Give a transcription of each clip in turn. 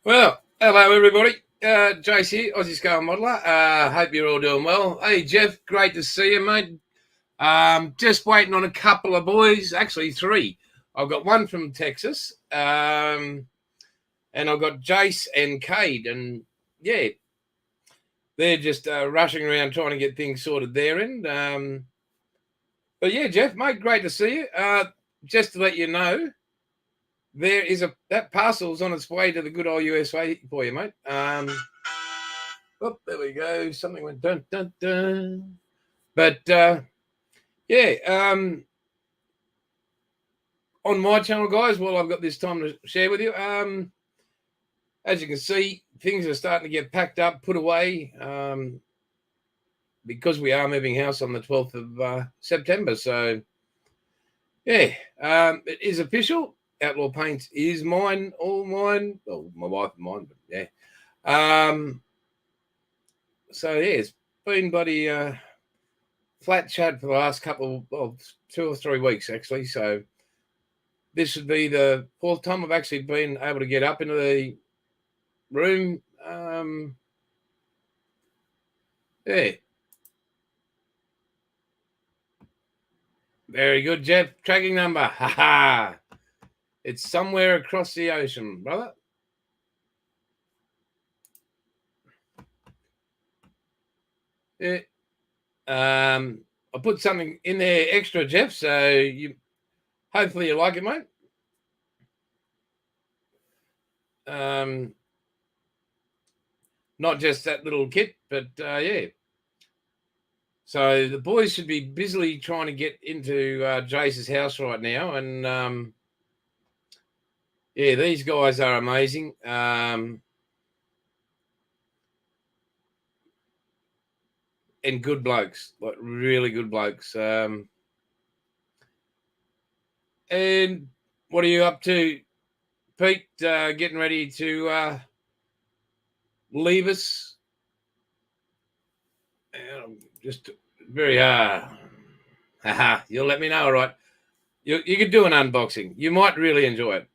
Well, hello everybody. Jase here, Aussie Scale Modeler. Hope you're all doing well. Hey Jeff, great to see you, mate. Just waiting on a couple of boys, actually three. I've got one from Texas, and I've got Jase and Kade, and yeah, they're just rushing around trying to get things sorted their end. But yeah, Jeff, mate, great to see you. Just to let you know, there is that parcel's on its way to the good old USA for you, mate. Oh, there we go. Something went dun dun dun. But yeah, on my channel, guys, well, I've got this time to share with you. As you can see, things are starting to get packed up, put away, because we are moving house on the 12th of September. So yeah, it is official. Outlaw Paints is mine, all mine. Well, my wife and mine, but yeah. So yeah, it's been bloody flat chat for the last couple of 2 or 3 weeks actually. So this would be the fourth time I've actually been able to get up into the room. Yeah, very good, Jeff. Tracking number, haha. It's somewhere across the ocean, brother. Yeah. I put something in there extra, Jeff. So you hopefully you like it, mate. Not just that little kit, but yeah. So the boys should be busily trying to get into Jase's house right now, and yeah, these guys are amazing. And good blokes, like really good blokes. And what are you up to, Pete? Getting ready to leave us? Just very haha. You'll let me know, all right? You could do an unboxing. You might really enjoy it.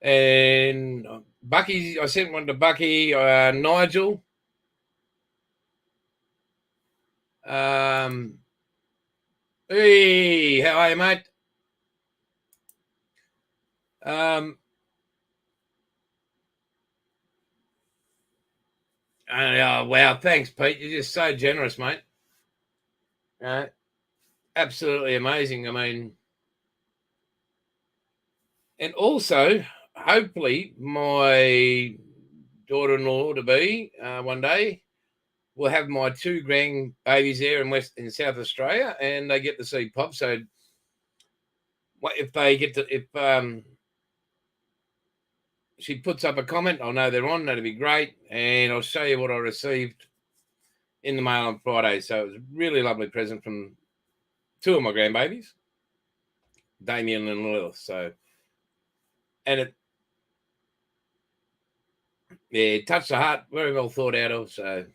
And Bucky, I sent one to Bucky, Nigel. Hey, how are you, mate? Oh, wow, thanks, Pete. You're just so generous, mate. Absolutely amazing. I mean, and also, hopefully, my daughter-in-law to be one day will have my 2 grandbabies there in South Australia, and they get to see Pop. So, if they get to, if she puts up a comment, I'll know they're on. That'd be great, and I'll show you what I received in the mail on Friday. So it was a really lovely present from 2 of my grandbabies, Damien and Lilith. So, and it touched the heart, very well thought out of. So,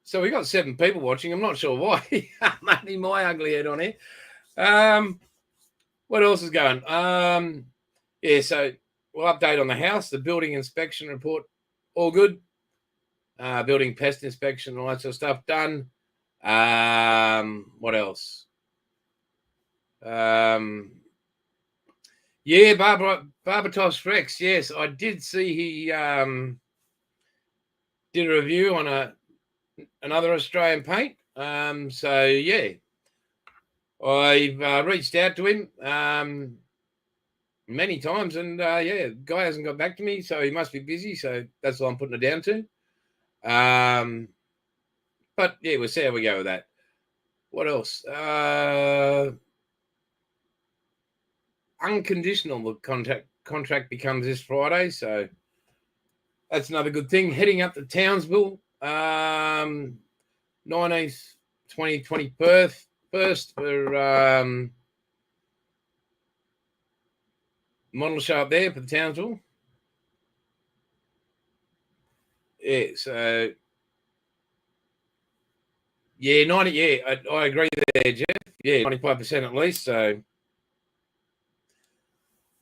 so we got 7 people watching. I'm not sure why. Maybe my ugly head on here. What else is going? Yeah, so we'll update on the house, the building inspection report, all good. Building pest inspection, all that sort of stuff done. What else? Yeah, Barbatos Rex. Yes, I did see he did a review on another Australian paint. So yeah, I've reached out to him many times, and yeah, guy hasn't got back to me, so he must be busy. So that's what I'm putting it down to. But yeah, we'll see how we go with that. What else? Unconditional the contract becomes this Friday, so that's another good thing. Heading up to Townsville, 19th, 2020 Perth first for model show up there for the Townsville. Yeah, so Yeah, 90. Yeah, I agree there, Jeff. Yeah, 95% at least. So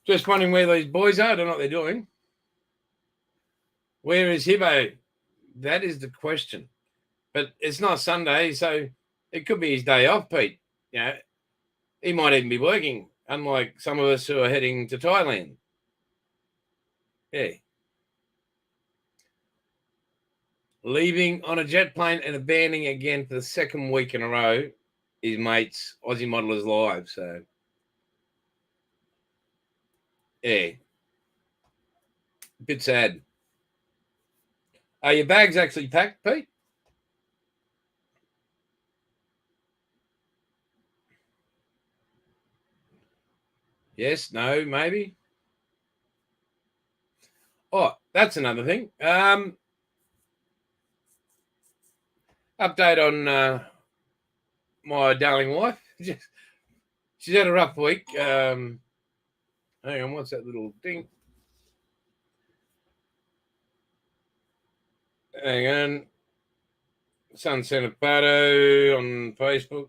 just wondering where these boys are. I don't know what they're doing. Where is Hibbo? That is the question. But it's not Sunday, so it could be his day off, Pete. You know, he might even be working, unlike some of us who are heading to Thailand. Yeah. Leaving on a jet plane and abandoning again for the second week in a row his mates, Aussie Modelers Live. So, yeah, a bit sad. Are your bags actually packed, Pete? Yes, no, maybe. Oh, that's another thing. Update on my darling wife. She's had a rough week. Hang on, what's that little thing? Hang on. Son sent a photo on Facebook.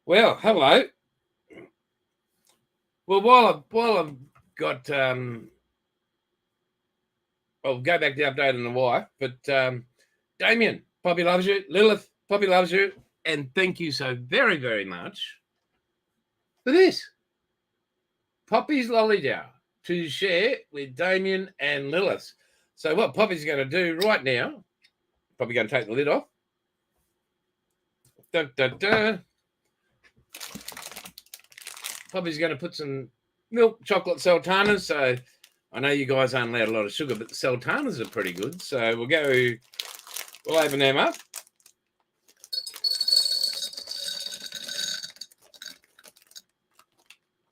Well, hello. Well, while I've got I'll go back to the update on the wife, but Damien, Poppy loves you. Lilith, Poppy loves you, and thank you so very, very much for this. Poppy's lolly jar to share with Damien and Lilith. So what Poppy's going to do right now, probably going to take the lid off. Dun, dun, dun. Poppy's going to put some milk chocolate sultanas. So I know you guys aren't allowed a lot of sugar, but the sultanas are pretty good. So we'll open them up.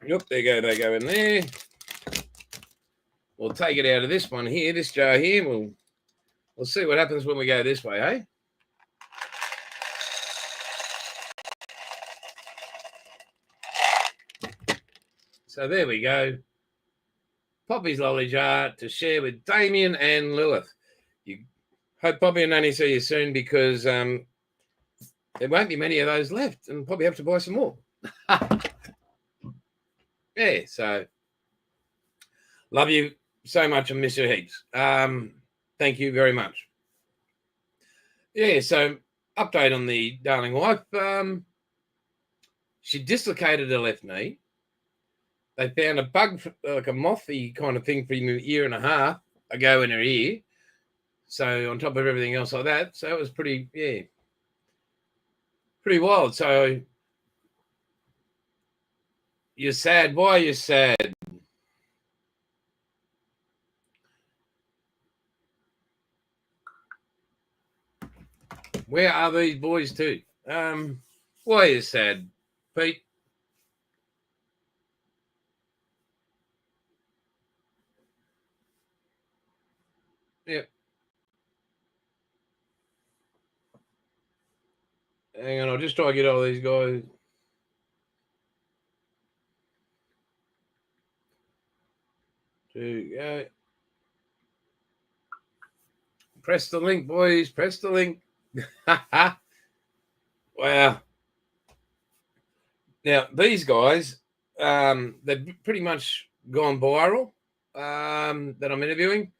Yep, there you go. They go in there. We'll take it out of this one here, this jar here. We'll see what happens when we go this way, eh? So there we go. Poppy's lolly jar to share with Damien and Lilith. You hope Poppy and Nanny see you soon, because there won't be many of those left, and probably have to buy some more. Yeah, so love you so much and miss you heaps. Thank you very much. Yeah, so update on the darling wife. She dislocated her left knee. They found a bug, like a mothy kind of thing, for a year and a half ago in her ear. So on top of everything else like that, so it was pretty wild. So you're sad. Why are you sad? Where are these boys too? Why are you sad, Pete? Yeah. Hang on, I'll just try to get all these guys. To go. Press the link, boys. Press the link. Wow. Now, these guys, they've pretty much gone viral, that I'm interviewing.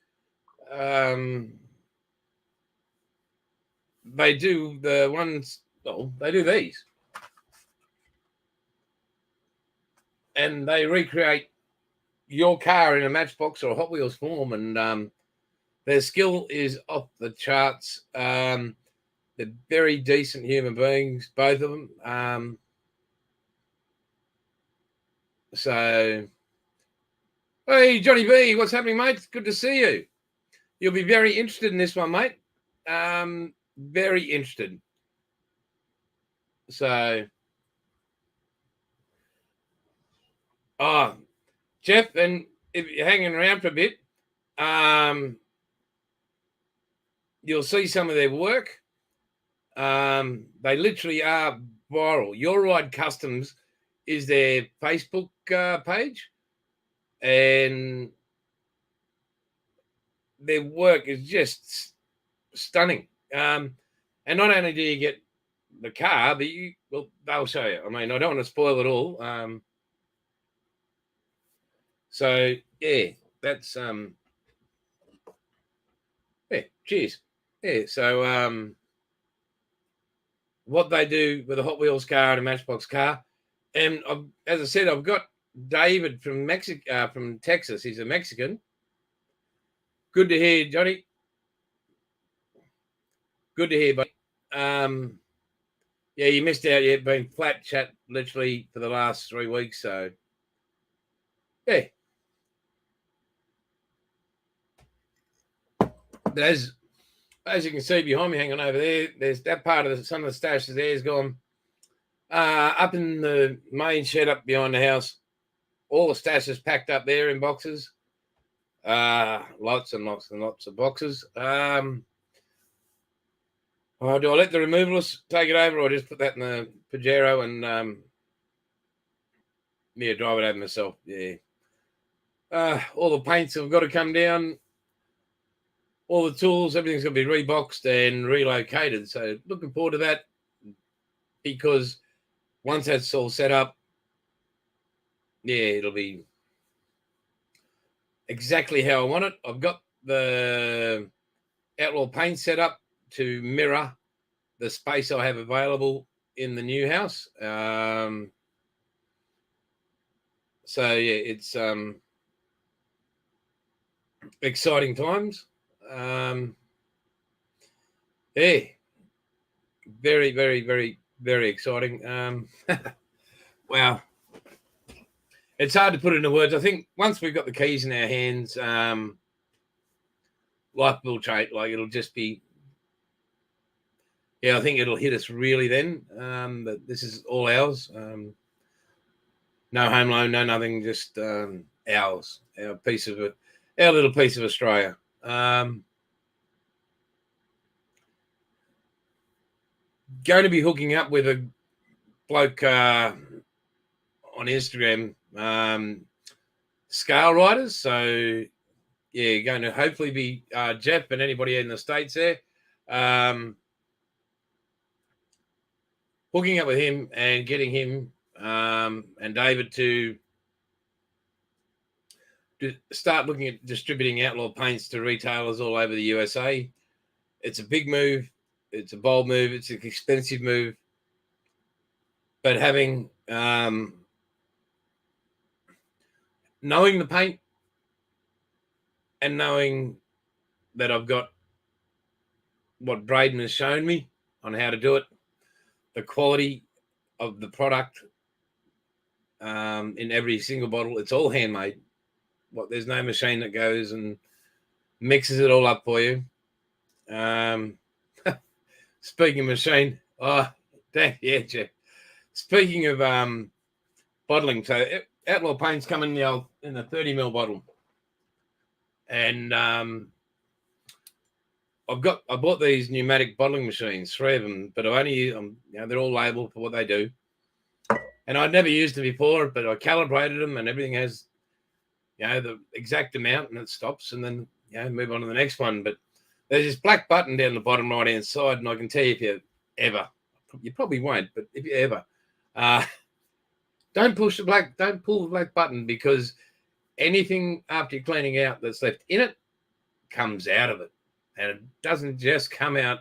They do the ones, well, they do these. And they recreate your car in a Matchbox or a Hot Wheels form, and their skill is off the charts. They're very decent human beings, both of them. So, hey, Johnny B, what's happening, mate? Good to see you. You'll be very interested in this one, mate. Very interested. So, Jeff, and if you're hanging around for a bit, you'll see some of their work. They literally are viral. Your Ride Customs is their Facebook page, and their work is just stunning. And And not only do you get the car, but they'll show you. I mean, I don't want to spoil it all. So yeah, that's yeah, cheers. Yeah, so what they do with a Hot Wheels car and a Matchbox car, and as I said, I've got David from from Texas. He's a Mexican. Good to hear, Johnny. Good to hear, buddy. Yeah, you missed out. You've been flat chat literally for the last 3 weeks. So, yeah. But as you can see behind me, hanging over there, there's that part of some of the stashes there is gone. Up in the main shed up behind the house, all the stashes packed up there in boxes. Lots and lots and lots of boxes. Do I let the removalists take it over, or just put that in the Pajero and drive it over myself? Yeah. All the paints have got to come down. All the tools, everything's got to be reboxed and relocated. So looking forward to that, because once that's all set up, yeah, it'll be exactly how I want it. I've got the Outlaw paint set up to mirror the space I have available in the new house. So yeah, it's exciting times. Yeah, very, very, very, very exciting. Wow. It's hard to put into words. I think once we've got the keys in our hands, life will change. Like, it'll just be, I think it'll hit us really then. That this is all ours. No home loan, no nothing, just ours. Our little piece of Australia. Going to be hooking up with a bloke on Instagram, scale riders. So yeah, going to hopefully be Jeff and anybody in the States there. Hooking up with him and getting him and David to start looking at distributing Outlaw paints to retailers all over the USA. It's a big move. It's a bold move. It's an expensive move. But having knowing the paint and knowing that I've got what Braden has shown me on how to do it, the quality of the product in every single bottle, it's all handmade. There's no machine that goes and mixes it all up for you. Speaking of machine, yeah, Jeff. Speaking of bottling, so Outlaw paints come in the 30ml bottle, and I bought these pneumatic bottling machines, 3 of them, but they're all labeled for what they do, and I'd never used them before, but I calibrated them, and everything has, the exact amount, and it stops, and then move on to the next one. But there's this black button down the bottom right hand side, and I can tell you, if you probably won't, but if you ever, don't pull the black button, because anything after you're cleaning out that's left in it comes out of it, and it doesn't just come out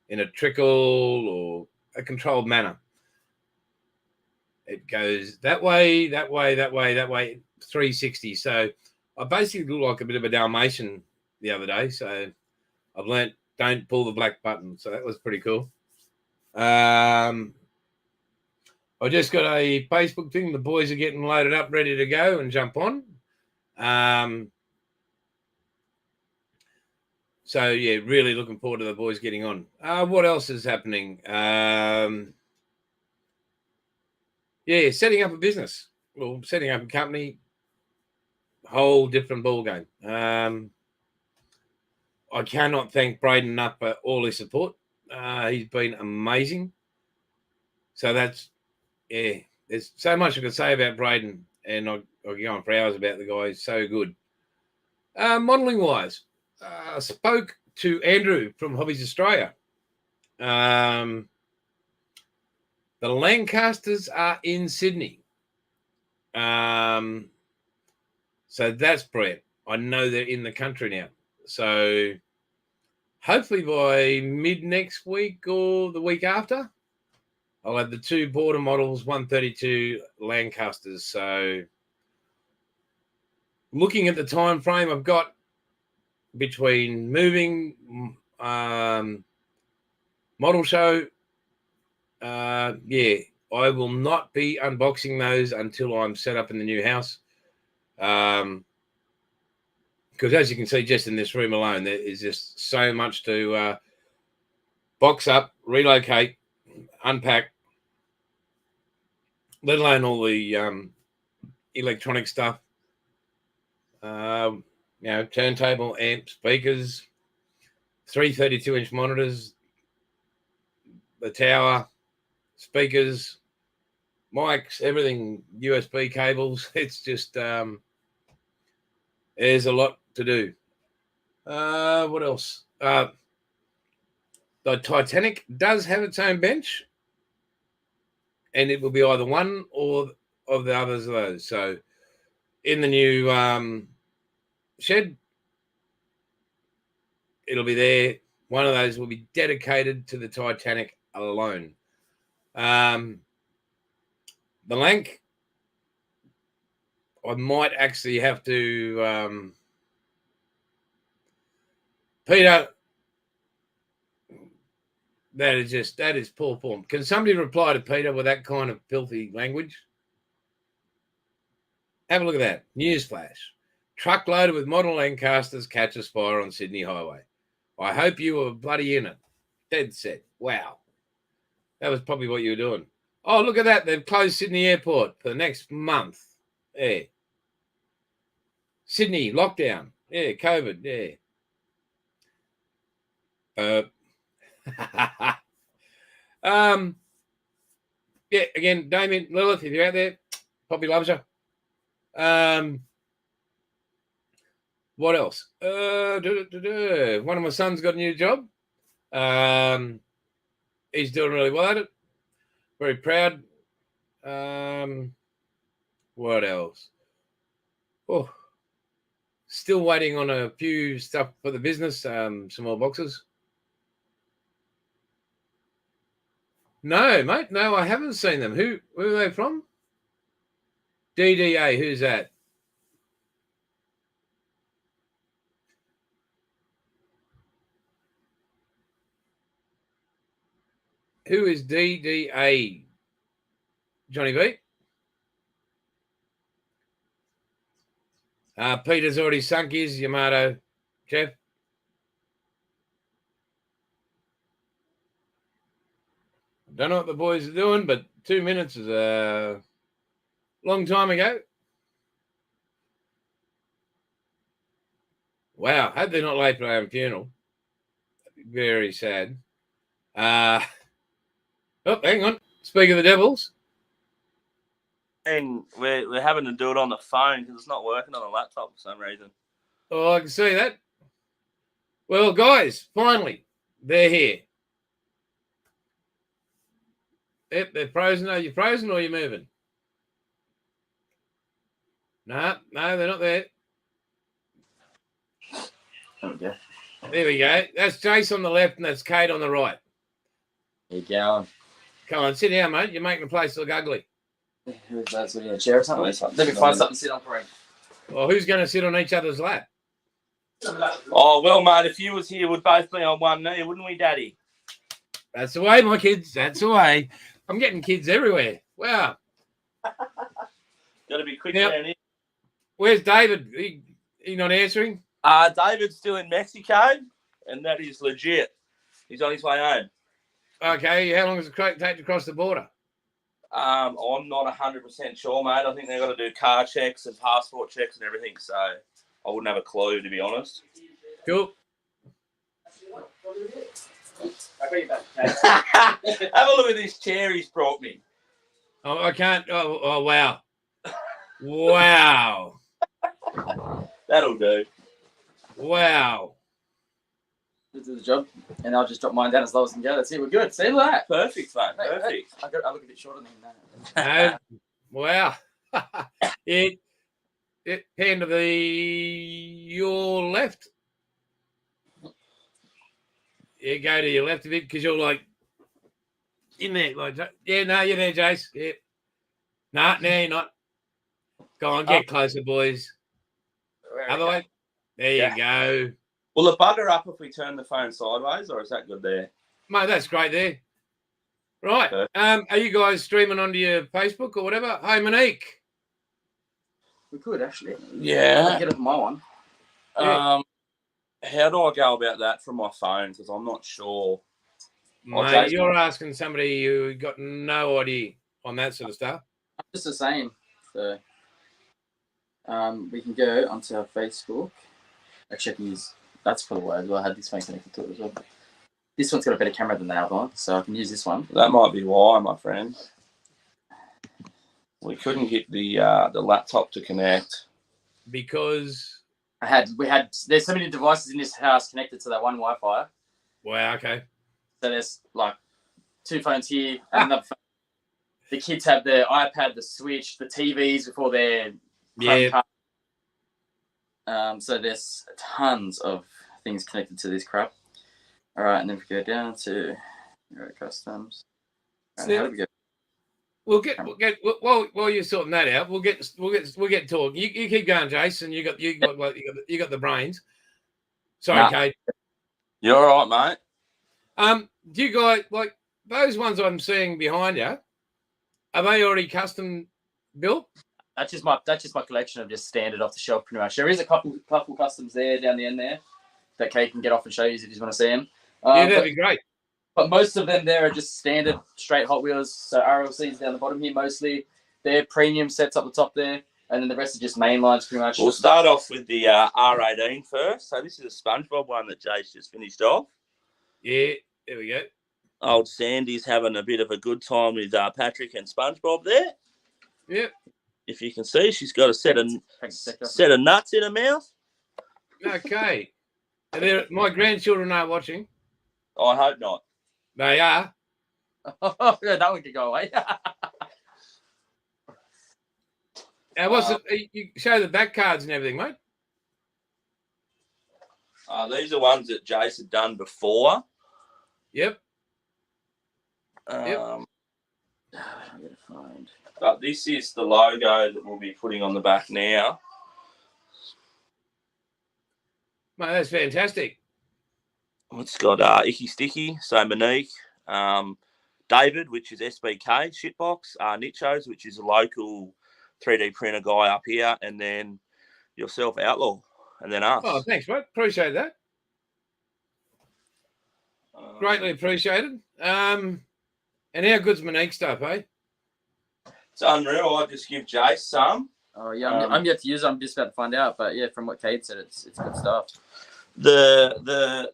in a trickle or a controlled manner. It goes that way, 360. So I basically look like a bit of a Dalmatian the other day. So I've learnt, don't pull the black button. So that was pretty cool. I just got a Facebook thing. The boys are getting loaded up, ready to go and jump on. So yeah, really looking forward to the boys getting on. What else is happening? Yeah, setting up a business. Well, setting up a company, whole different ball game. I cannot thank Braden enough for all his support. He's been amazing. So that's, there's so much I could say about Braden, and I could go on for hours about the guy. He's so good. Modelling wise, spoke to Andrew from Hobbies Australia. The Lancasters are in Sydney. So that's brilliant. I know they're in the country now. So hopefully by mid next week or the week after, I'll have the 2 border models, 132 Lancasters. So looking at the time frame I've got between moving, model show, yeah, I will not be unboxing those until I'm set up in the new house. Because as you can see, just in this room alone, there is just so much to box up, relocate, unpack, let alone all the electronic stuff. Turntable, amp, speakers, 3 32-inch monitors, the tower, speakers, mics, everything, USB cables. It's just there's a lot to do. What else? The Titanic does have its own bench, and it will be either one or of the others of those. So in the new shed, it'll be there. One of those will be dedicated to the Titanic alone. The Lanc, I might actually have to Peter, that is poor form. Can somebody reply to Peter with that kind of filthy language? Have a look at that. Newsflash. Truck loaded with model Lancasters catches fire on Sydney Highway. I hope you were bloody in it. Dead set. Wow. That was probably what you were doing. Oh, look at that. They've closed Sydney Airport for the next month. Yeah. Sydney, lockdown. Yeah, COVID. Yeah. Yeah, again, Damien, Lilith, if you're out there, Poppy loves you. What else? One of my sons got a new job. He's doing really well at it. Very proud. What else? Oh, still waiting on a few stuff for the business. Some more boxes. No, mate. No, I haven't seen them. Where are they from? DDA. Who's that? Who is DDA? Johnny B? Peter's already sunk his Yamato. Jeff? Don't know what the boys are doing, but 2 minutes is a long time ago. Wow. Hope they're not late for our funeral. Very sad. Oh, hang on. Speak of the Devils. And we're having to do it on the phone because it's not working on the laptop for some reason. Oh, I can see that. Well, guys, finally, they're here. Yep, they're frozen. Are you frozen or are you moving? No, they're not there. There we go. There we go. That's Jase on the left and that's Kade on the right. There you go. Come on, sit down, mate. You're making the place look ugly. Who's that sitting in a chair or something? Let me find something to sit on for him. Well, who's going to sit on each other's lap? Oh, well, mate, if you was here, we'd both be on one knee, wouldn't we, Daddy? That's the way, my kids. That's the way. I'm getting kids everywhere. Wow. Got to be quick now, down here. Where's David? He not answering? David's still in Mexico, and that is legit. He's on his way home. Okay, how long does it take to cross the border? I'm not 100% sure, mate. I think they've got to do car checks and passport checks and everything, so I wouldn't have a clue, to be honest. Cool. Have a look at this chair he's brought me. Oh, I can't. Oh, wow. Wow. That'll do. Wow. to do the job, and I'll just drop mine down as low as I can go. That's it. We're good. See, look at that. Perfect, mate. Perfect. I look a bit shorter than that. Wow. it pan to your left. Yeah, go to your left a bit because you're like in there. Like, yeah, no, you're there, Jase. Yeah. No, you're not. Go on, get closer, boys. Other way. There you go. Will it bugger up if we turn the phone sideways, or is that good there? Mate, that's great there. Right. Are you guys streaming onto your Facebook or whatever? Hey, Monique. We could actually. Yeah. I'll get it on my one. Yeah. How do I go about that from my phone? Because I'm not sure. Mate, you're asking somebody who got no idea on that sort of stuff. I'm just the same. So we can go onto our Facebook. Actually, I can use that's for the word. I had this phone connected to it as well. This one's got a better camera than the other one, so I can use this one. That might be why, my friend. We couldn't get the laptop to connect because there's so many devices in this house connected to that one Wi-Fi. Wow. Okay. So there's like 2 phones here, and the kids have the iPad, the Switch, the TVs before their Chromecast. So there's tons of things connected to this crap. All right, and then we go down to customs. Right, how do we go? We'll get while you're sorting that out. We'll get talking. You keep going, Jason. You got the brains. Sorry, Kate. You're all right, mate. Do you guys like those ones I'm seeing behind you? Are they already custom built? That's just my collection of just standard off the shelf pretty much. There is a couple customs there down the end there that Kate can get off and show you if you want to see them. Yeah, that'd be great. But most of them there are just standard straight Hot Wheels. So RLCs down the bottom here mostly. They're premium sets up the top there. And then the rest are just main lines pretty much. We'll start off with the R18 first. So this is a SpongeBob one that Jase just finished off. Yeah, there we go. Old Sandy's having a bit of a good time with Patrick and SpongeBob there. Yep. If you can see, she's got a set of nuts in her mouth. Okay. My grandchildren are watching. I hope not. They are. Oh, yeah, that one could go away. What's it? You show the back cards and everything, mate. These are ones that Jase had done before. Yep. I'm gonna find. But this is the logo that we'll be putting on the back now. Mate, that's fantastic. It's got Icky Sticky, so Monique, David, which is SBK, Shitbox, Nichos, which is a local 3D printer guy up here, and then yourself, Outlaw, and then us. Oh, thanks, mate. Appreciate that. Greatly appreciated. And how good's Monique stuff, eh? It's unreal. I just give Jase some. Oh yeah, I'm yet to use it. I'm just about to find out, but yeah, from what Kate said, it's good stuff. The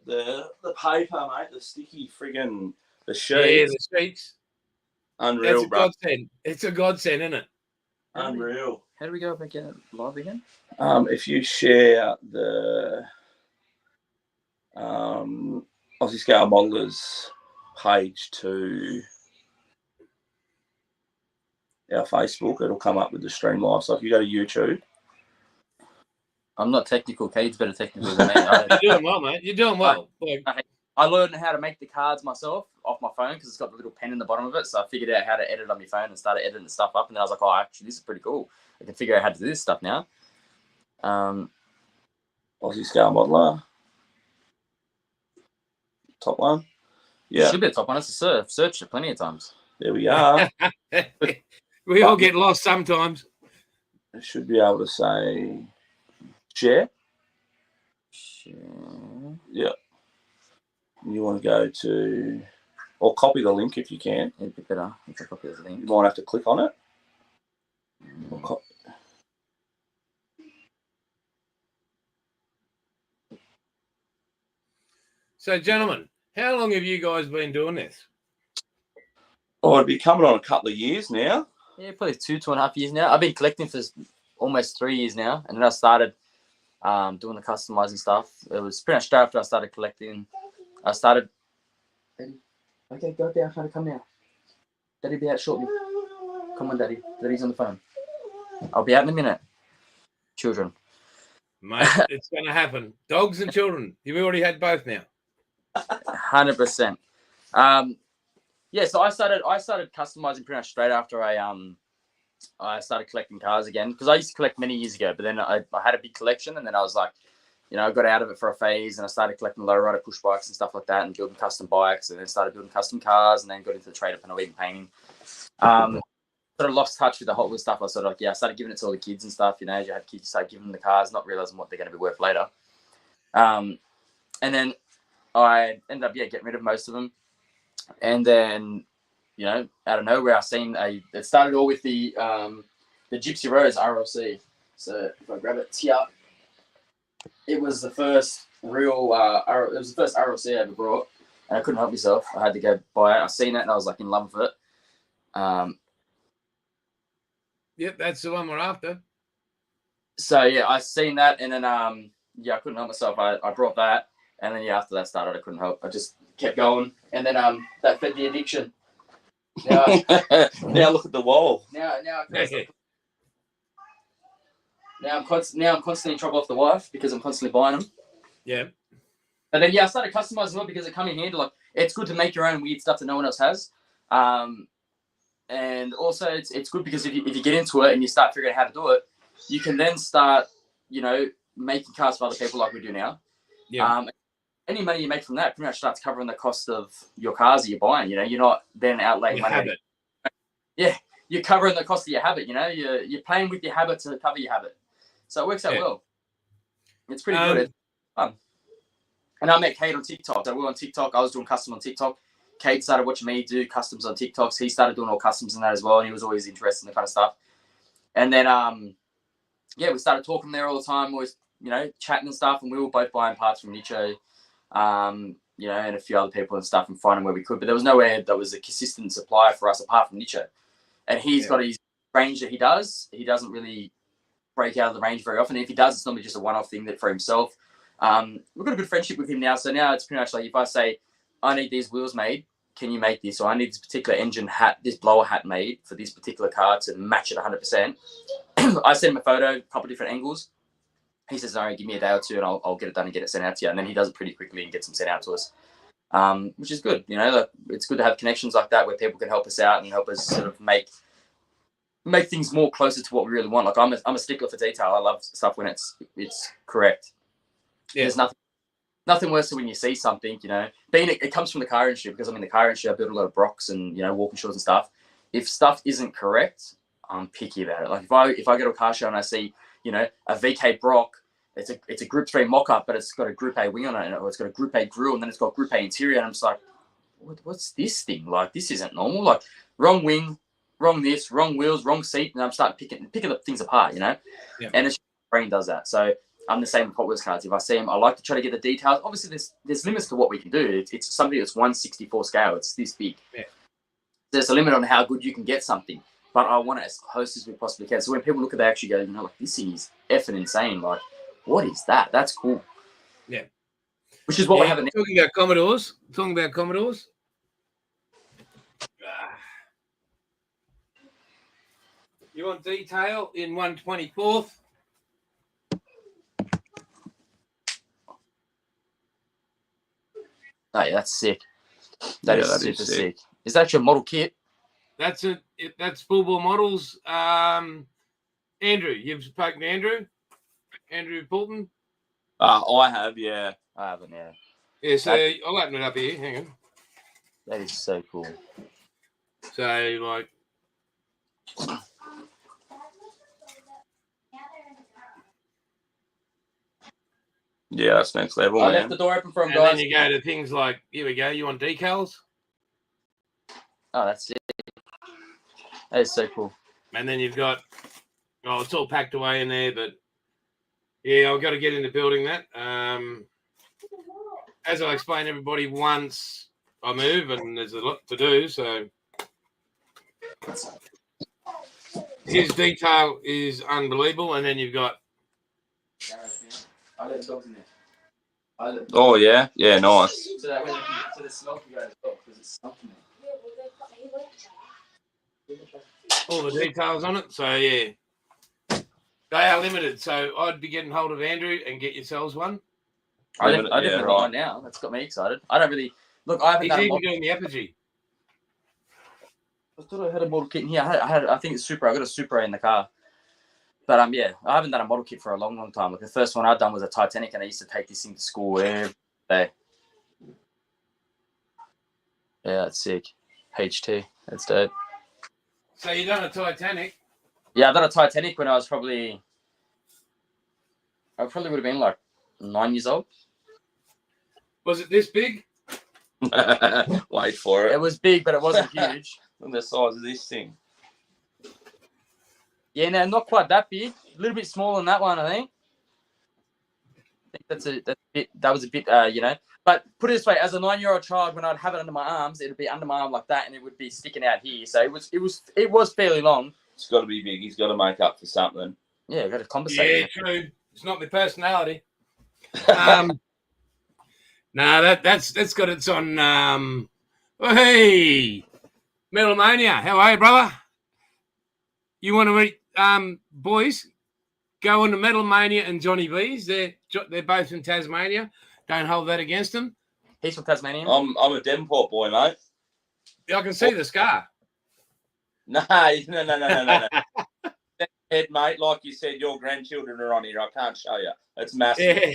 paper, mate, the sticky friggin' the sheets. Yeah, the sheets. Unreal, That's a godsend. It's a godsend, isn't it? Unreal. How do we go up and get it live again? If you share the Aussie Scale Modelers page to our Facebook, it'll come up with the stream live. So if you go to YouTube. I'm not technical. Kate's better technical than me. You're doing well, mate. You're doing well. I learned how to make the cards myself off my phone because it's got the little pen in the bottom of it. So I figured out how to edit on my phone and started editing the stuff up. And then I was like, oh, actually, this is pretty cool. I can figure out how to do this stuff now. Aussie Scale Modeler. Top one. Yeah. It should be the top one. It's a surf. Searched it plenty of times. There we are. We all get lost sometimes. I should be able to say share. Yeah. You want to go to, or copy the link if you can. It'd be better if I copy the link. You might have to click on it. So, gentlemen, how long have you guys been doing this? Oh, it'd be coming on a couple of years now. Yeah, probably 2.5 years now. I've been collecting for almost 3 years now, and then I started doing the customizing stuff. It was pretty much straight after I started collecting. I started. Daddy, okay, go down. Try to come now. Daddy, be out shortly. Come on, Daddy. Daddy's on the phone. I'll be out in a minute. Children. Mate, it's going to happen. Dogs and children. You've already had both now. 100%. Yeah, so I started customizing pretty much straight after I started collecting cars again, because I used to collect many years ago, but then I had a big collection, and then I was like, I got out of it for a phase, and I started collecting lowrider push bikes and stuff like that, and building custom bikes, and then started building custom cars, and then got into the trade-up and even painting. Sort of lost touch with the Hot Wheels stuff. I sort of I started giving it to all the kids and stuff. As you had kids, you start giving them the cars, not realizing what they're going to be worth later. And then I ended up getting rid of most of them, and then out of nowhere I seen it started all with the Gypsy Rose RLC. So if I grab it here, it was the first real it was the first RLC I ever brought, and I couldn't help myself. I had to go buy it. I seen it and I was like in love with it. Yep, that's the one we're after. So I seen that, and then I couldn't help myself. I brought that, and then after that started, I couldn't help. I just kept going, and then that fed the addiction. Now, now look at the wall. Now I'm constantly in trouble with the wife because I'm constantly buying them. Yeah. And then I started customizing them because it come in handy. Like, it's good to make your own weird stuff that no one else has. And also it's good because if you get into it and you start figuring out how to do it, you can then start, making cars for other people like we do now. Yeah. Any money you make from that pretty much starts covering the cost of your cars that you're buying. You're not then outlaying money. Habit. Yeah, you're covering the cost of your habit. You're paying with your habit to cover your habit. So it works out well. It's pretty good. It's fun. And I met Kade on TikTok. So we were on TikTok. I was doing custom on TikTok. Kade started watching me do customs on TikToks. He started doing all customs and that as well, and he was always interested in the kind of stuff. And then, we started talking there all the time, always, chatting and stuff, and we were both buying parts from Nicho, and a few other people and stuff, and finding where we could. But there was nowhere that was a consistent supplier for us apart from Nicho. And he's got his range that he does. He doesn't really break out of the range very often. If he does, it's normally just a one-off thing that for himself. We've got a good friendship with him now. So now it's pretty much like if I say, I need these wheels made, can you make this? Or I need this particular engine hat, this blower hat made for this particular car to match it 100%. I send him a photo, a couple of different angles. He says, all right, give me a day or two and I'll get it done and get it sent out to you. And then he does it pretty quickly and gets them sent out to us, which is good. It's good to have connections like that where people can help us out and help us sort of make things more closer to what we really want. Like I'm a stickler for detail. I love stuff when it's correct. Yeah. There's nothing worse than when you see something, it comes from the car industry, because I'm in the car industry. I build a lot of Brocks and, walking shorts and stuff. If stuff isn't correct, I'm picky about it. Like if I go to a car show and I see, a VK Brock, it's a Group 3 mock-up, but it's got a Group A wing on it, or it's got a Group A grille, and then it's got Group A interior, and I'm just like, what's this thing? Like, this isn't normal. Like, wrong wing, wrong this, wrong wheels, wrong seat, and I'm starting picking the things apart, Yeah. And it's brain does that. So I'm the same with Hot Wheels cars. If I see them, I like to try to get the details. Obviously, there's limits to what we can do. It's something that's 1/64 scale. It's this big. Yeah. There's a limit on how good you can get something, but I want it as close as we possibly can. So when people look at it, they actually go, like, this thing is effing insane. Like, what is that? That's cool. Yeah. Which is what we have. Talking about Commodores. You want detail in 1/24th? Oh, yeah, that's sick. That is super sick. Is that your model kit? That's it. That's full bore models. Andrew, you've spoken to Andrew Poulton? I have, yeah. I haven't, yeah. Yeah, so I'll open it up here. Hang on. That is so cool. So, like... Yeah, that's next level, I man. left the door open for him, guys. And then you go to things like, here we go, you want decals? Oh, that's it. That is so cool. And then you've got, it's all packed away in there, but yeah, I've got to get into building that. As I explained to everybody, once I move, and there's a lot to do, so his detail is unbelievable. And then you've got... I let the dogs in there. Oh yeah, yeah, nice. So that way the smell can go as well because it's smoking. All the details on it. So yeah, they are limited. So I'd be getting hold of Andrew and get yourselves one. I definitely want one now. That's got me excited. I don't really look. I haven't He's done a even model. doing the Apogee. I thought I had a model kit in here. I think it's Supra. I got a Supra in the car. But yeah, I haven't done a model kit for a long, long time. Like the first one I'd done was a Titanic, and I used to take this thing to school every day. Yeah, that's sick. HT, that's dope. So you done a Titanic? Yeah, I done a Titanic when I probably would have been like 9 years old. Was it this big? Wait for it. It was big, but it wasn't huge. Look at the size of this thing. Yeah, no, not quite that big. A little bit smaller than that one, I think. That was a bit, you know. But put it this way, as a 9-year-old child, when I'd have it under my arms, it'd be under my arm like that, and it would be sticking out here. So it was fairly long. It's got to be big. He's got to make up for something. Yeah, got to compensate. Yeah, true. It's not my personality. No, that's got its on. Hey, Metal Mania, how are you, brother? You want to meet boys? Go on to Metal Mania and Johnny B's. They're both in Tasmania. Don't hold that against them. He's from Tasmania. I'm a Devonport boy, mate. I can see the scar. No. Head, mate, like you said, your grandchildren are on here. I can't show you. It's massive.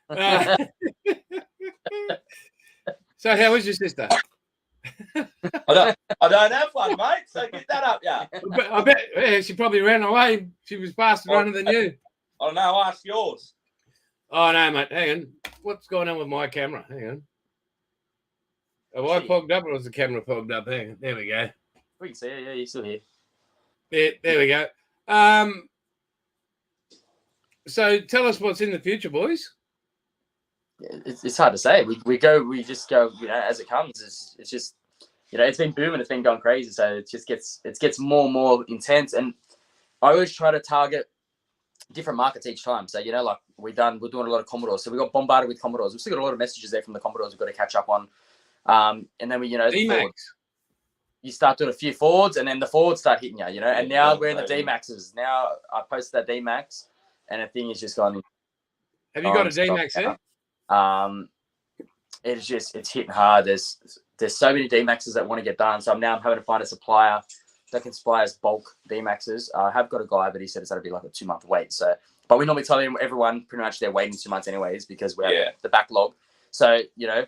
Yeah. So how is your sister? I don't have one, mate. So get that up, yeah. I bet she probably ran away. She was faster runner than you. I don't know. Ask yours. Oh no, mate. Hang on. What's going on with my camera? Hang on. Have I pogged up or was the camera pogged up? Hang on. There we go. We can see it. Yeah, you're still here. Yeah, there we go. So tell us what's in the future, boys. It's hard to say. We just go, you know, as it comes. It's just, you know, it's been booming. It's been going crazy. So it just gets more and more intense. And I always try to target different markets each time. So, you know, like we're doing a lot of Commodores. So we got bombarded with Commodores. We've still got a lot of messages there from the Commodores we've got to catch up on. And then we, you know, you start doing a few Fords, and then the Fords start hitting you, you know. And now we're in the D-Maxes. Now I posted that D-Max, and the thing is just gone. Have you got a D-Max there? It's hitting hard. There's so many D-Maxes that want to get done. So I'm having to find a supplier that can supply us bulk D-Maxes. I have got a guy, but he said it's going to be like a 2-month wait. So, but we normally tell everyone pretty much they're waiting 2 months anyways because we have the backlog. So, you know,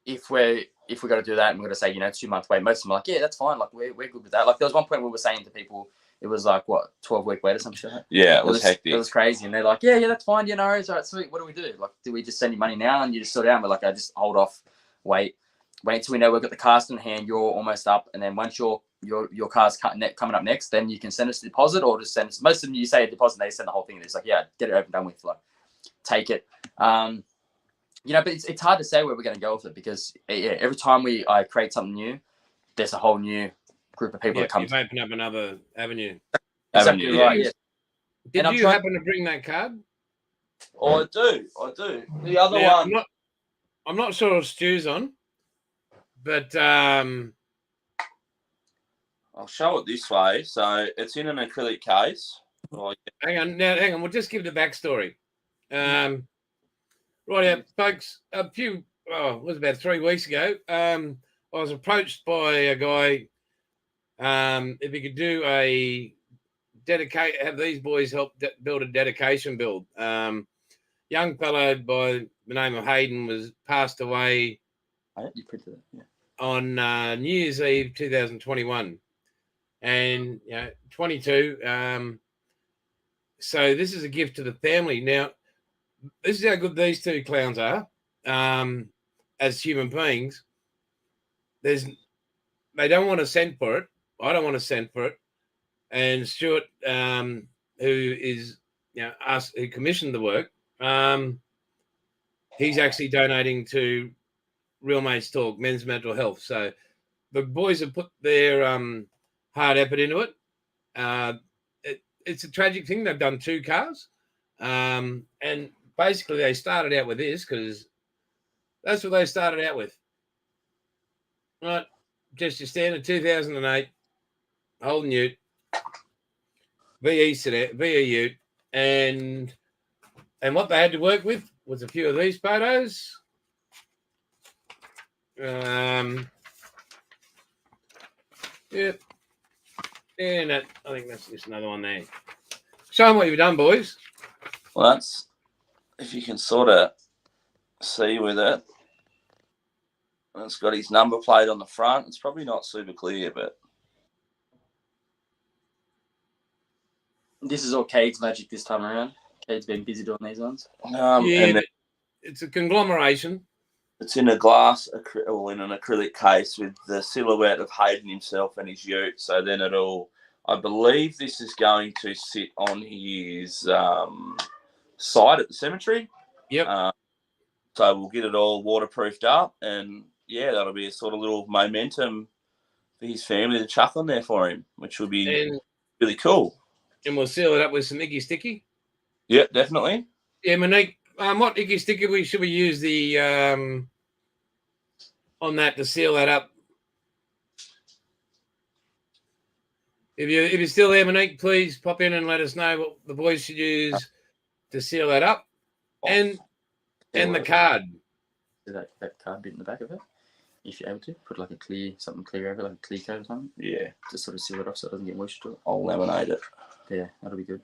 if we're going to do that and we're going to say, you know, 2-month wait, most of them are like, yeah, that's fine. Like we're good with that. Like there was one point we were saying to people, it was like what 12-week wait or some shit. Yeah, it was hectic. It was crazy, and they're like, yeah, that's fine. You know, it's all right, sweet. What do we do? Like, do we just send you money now and you just sort it out? But like, I just hold off, wait till we know we've got the cast in hand. You're almost up, and then once your car's coming up next, then you can send us a deposit or just send us. Most of them you say a deposit, they send the whole thing. It's like, yeah, get it over and done with. Like, take it. You know, but it's hard to say where we're going to go with it because every time I create something new, there's a whole new group of people that come. You've opened up another avenue. Exactly right. Yeah. Did you happen to bring that card? Oh, I do. The other one. I'm not sure if Stu's on, but I'll show it this way. So it's in an acrylic case. Hang on. We'll just give the backstory. Right, folks. It was about 3 weeks ago. I was approached by a guy. If he could do have these boys help build a dedication build. Young fellow by the name of Hayden was passed away on New Year's Eve 2021, and 22. So this is a gift to the family. Now, this is how good these two clowns are as human beings. They don't want a cent for it. I don't want a cent for it. And Stuart, who is us who commissioned the work, he's actually donating to Real Mates Talk, Men's Mental Health. So the boys have put their hard effort into it. It's a tragic thing. They've done 2 cars, and basically they started out with this because that's what they started out with. Right, just your standard 2008 Holden Ute, VE sedan, VE Ute, and what they had to work with was a few of these photos. Yep. And I think that's just another one there. Show them what you've done, boys. Well, that's, if you can sort of see with it, it's got his number plate on the front. It's probably not super clear, but This is all Cade's magic this time around. Cade's been busy doing these ones. and it's a conglomeration. It's in a glass, or in an acrylic case with the silhouette of Hayden himself and his ute. So then I believe this is going to sit on his site at the cemetery. Yep. So we'll get it all waterproofed up, and yeah, that'll be a sort of little momentum for his family to chuck on there for him, which will be really cool. And we'll seal it up with some icky sticky. Yeah, definitely. Yeah, Monique, what icky sticky should we use the on that to seal that up? If you're still there, Monique, please pop in and let us know what the boys should use to seal that up. And the card. That card bit in the back of it, if you're able to put like something clear over it, like a clear coat or something. Yeah, to sort of seal it off so it doesn't get moisture to it. I'll laminate it. Yeah, that'll be good.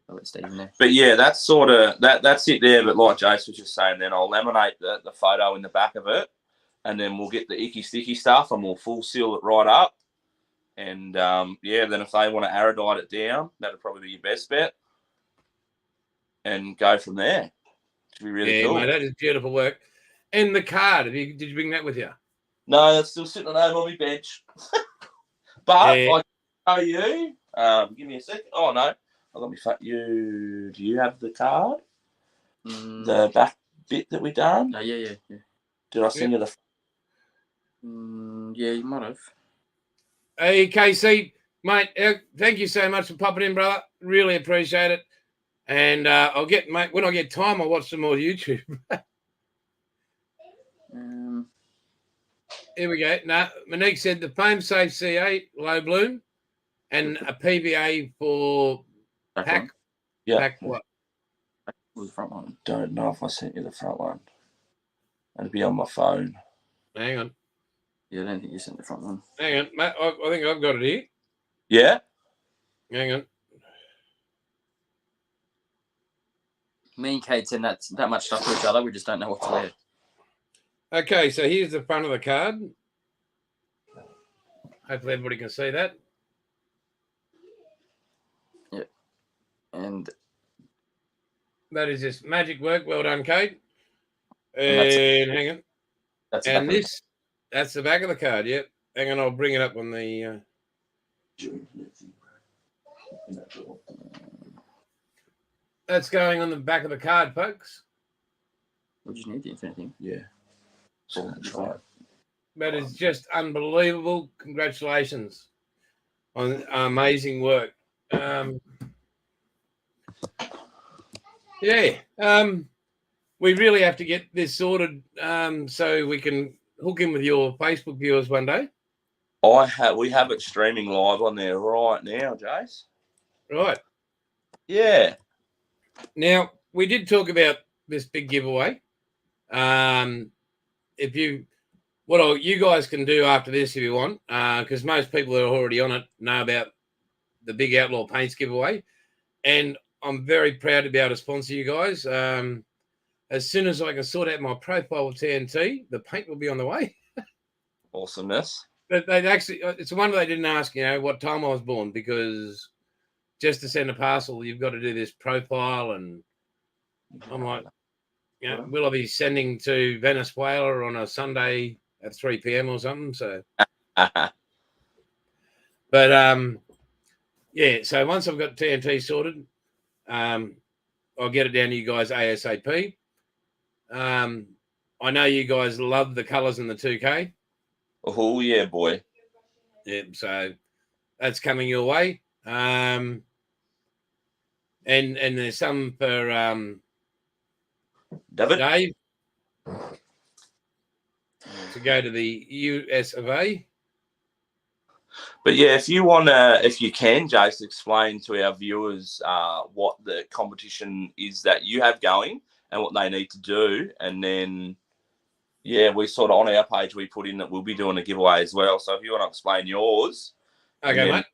I'll let it stay in there. But yeah, that's sort of that's it there. But like Jase was just saying, then I'll laminate the photo in the back of it, and then we'll get the icky sticky stuff and we'll full seal it right up. And yeah, then if they want to aerodite it down, that'll probably be your best bet. And go from there. It'll be really cool. Mate, that is beautiful work. And the card, did you bring that with you? No, that's still sitting over on my bench. But I can show you. Give me a sec. Oh no, let me fuck you. Do you have the card? The back bit that we done? Yeah. Did I send you the? Yeah, you might have. Hey, KC, mate, thank you so much for popping in, brother. Really appreciate it. And mate, when I get time, I'll watch some more YouTube. Here we go. No, Monique said the foam safe C8 low bloom and a PVA for pack. Yeah. Pack what? What was the front one? Don't know if I sent you the front one. It'll be on my phone. Hang on. Yeah, I don't think you sent the front one. Hang on, mate. I think I've got it here. Yeah? Hang on. Me and Kate send that much stuff to each other. We just don't know what to wear. Okay, so here's the front of the card. Hopefully everybody can see that. Yep. And that is just magic work. Well done, Kate. And hang on. That's the back of the card, yep. Hang on, I'll bring it up on the... That's going on the back of the card, folks. What do you need, the infinite thing? Yeah. So that's right. That is just unbelievable. Congratulations on amazing work. We really have to get this sorted so we can hook in with your Facebook viewers one day. We have it streaming live on there right now, Jase. Right. Yeah. Now, we did talk about this big giveaway. What you guys can do after this if you want, because most people that are already on it know about the Big Outlaw Paints giveaway. And I'm very proud to be able to sponsor you guys. As soon as I can sort out my profile with TNT, the paint will be on the way. Awesomeness. But it's a wonder they didn't ask, what time I was born, because just to send a parcel, you've got to do this profile. And I'm like, will I be sending to Venezuela on a Sunday at 3 p.m. or something? So, but so once I've got TNT sorted, I'll get it down to you guys ASAP. I know you guys love the colours in the 2K. Oh yeah, boy. Yeah, so that's coming your way. And there's some for David? Dave, to go to the US of A. But yeah, if you can, Jace, explain to our viewers what the competition is that you have going and what they need to do. And then, yeah, we sort of on our page, we put in that we'll be doing a giveaway as well. So if you want to explain yours, Okay, mate.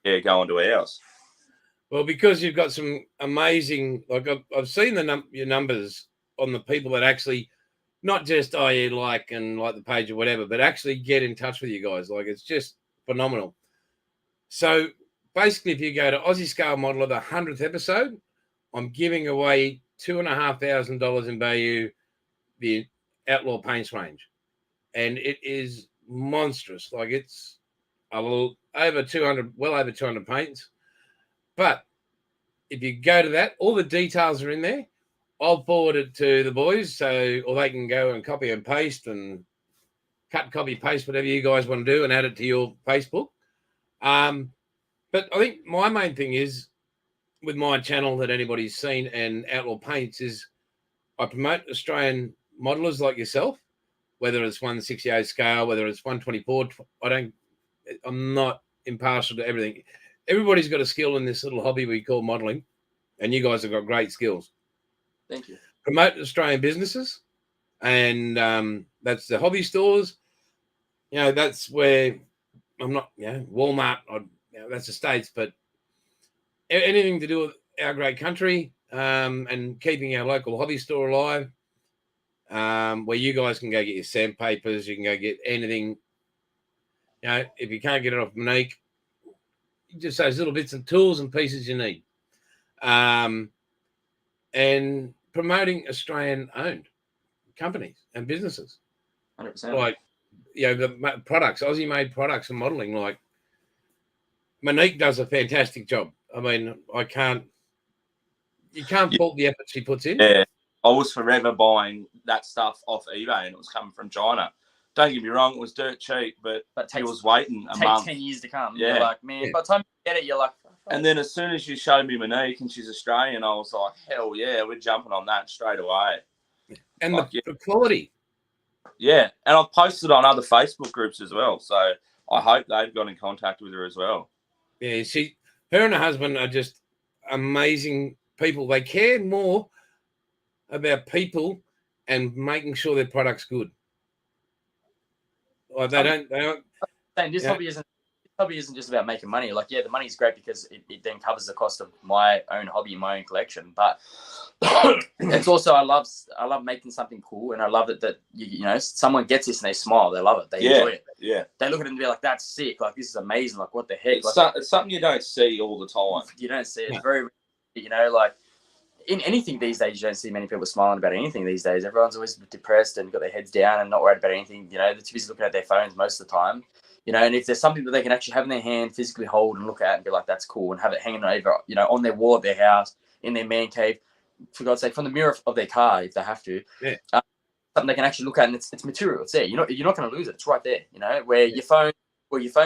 Yeah, go on to ours. Well, because you've got some amazing, like I've seen your numbers on the people that actually, not just you like the page or whatever, but actually get in touch with you guys. Like it's just phenomenal. So basically, if you go to Aussie Scale Modeler, the 100th episode, I'm giving away $2,500 in value, the Outlaw Paints range, and it is monstrous. Like it's well over 200 paints. But if you go to that, all the details are in there. I'll forward it to the boys, or they can go and copy and paste and cut, copy, paste, whatever you guys want to do, and add it to your Facebook. But I think my main thing is with my channel that anybody's seen and Outlaw Paints is I promote Australian modelers like yourself, whether it's 168 scale, whether it's 124. I'm not impartial to everything. Everybody's got a skill in this little hobby we call modeling, and you guys have got great skills. Thank you. Promote Australian businesses, and that's the hobby stores. That's where I'm not, Walmart, that's the States, but anything to do with our great country and keeping our local hobby store alive, where you guys can go get your sandpapers, you can go get anything. If you can't get it off Monique, just those little bits and tools and pieces you need. And promoting Australian-owned companies and businesses. 100%. Like, the products, Aussie-made products and modelling. Like, Monique does a fantastic job. I mean, you can't fault the effort she puts in. Yeah, I was forever buying that stuff off eBay, and it was coming from China. Don't get me wrong, it was dirt cheap, but he was waiting a month. 10 years to come. Yeah. You're like, man, by the time you get it, you're like... And then as soon as you showed me Monique and she's Australian, I was like, hell yeah, we're jumping on that straight away. And the quality. Yeah, and I've posted on other Facebook groups as well, so I hope they've got in contact with her as well. Yeah, her and her husband are just amazing people. They care more about people and making sure their product's good. Like they don't. This hobby isn't just about making money. Like, yeah, the money's great because it then covers the cost of my own hobby, my own collection. But it's also I love making something cool, and I love that someone gets this and they smile, they love it, they enjoy it. Yeah, they look at it and be like, "That's sick! Like, this is amazing! Like, what the heck?" It's something you don't see all the time. You don't see it. It's very, like in anything these days, you don't see many people smiling about anything these days. Everyone's always depressed and got their heads down and not worried about anything. They're too busy looking at their phones most of the time. And if there's something that they can actually have in their hand, physically hold and look at and be like, that's cool, and have it hanging over, on their wall at their house, in their man cave, for God's sake, from the mirror of their car, if they have to. Yeah. Something they can actually look at, and it's material. It's there. You're not going to lose it. It's right there. Where your phone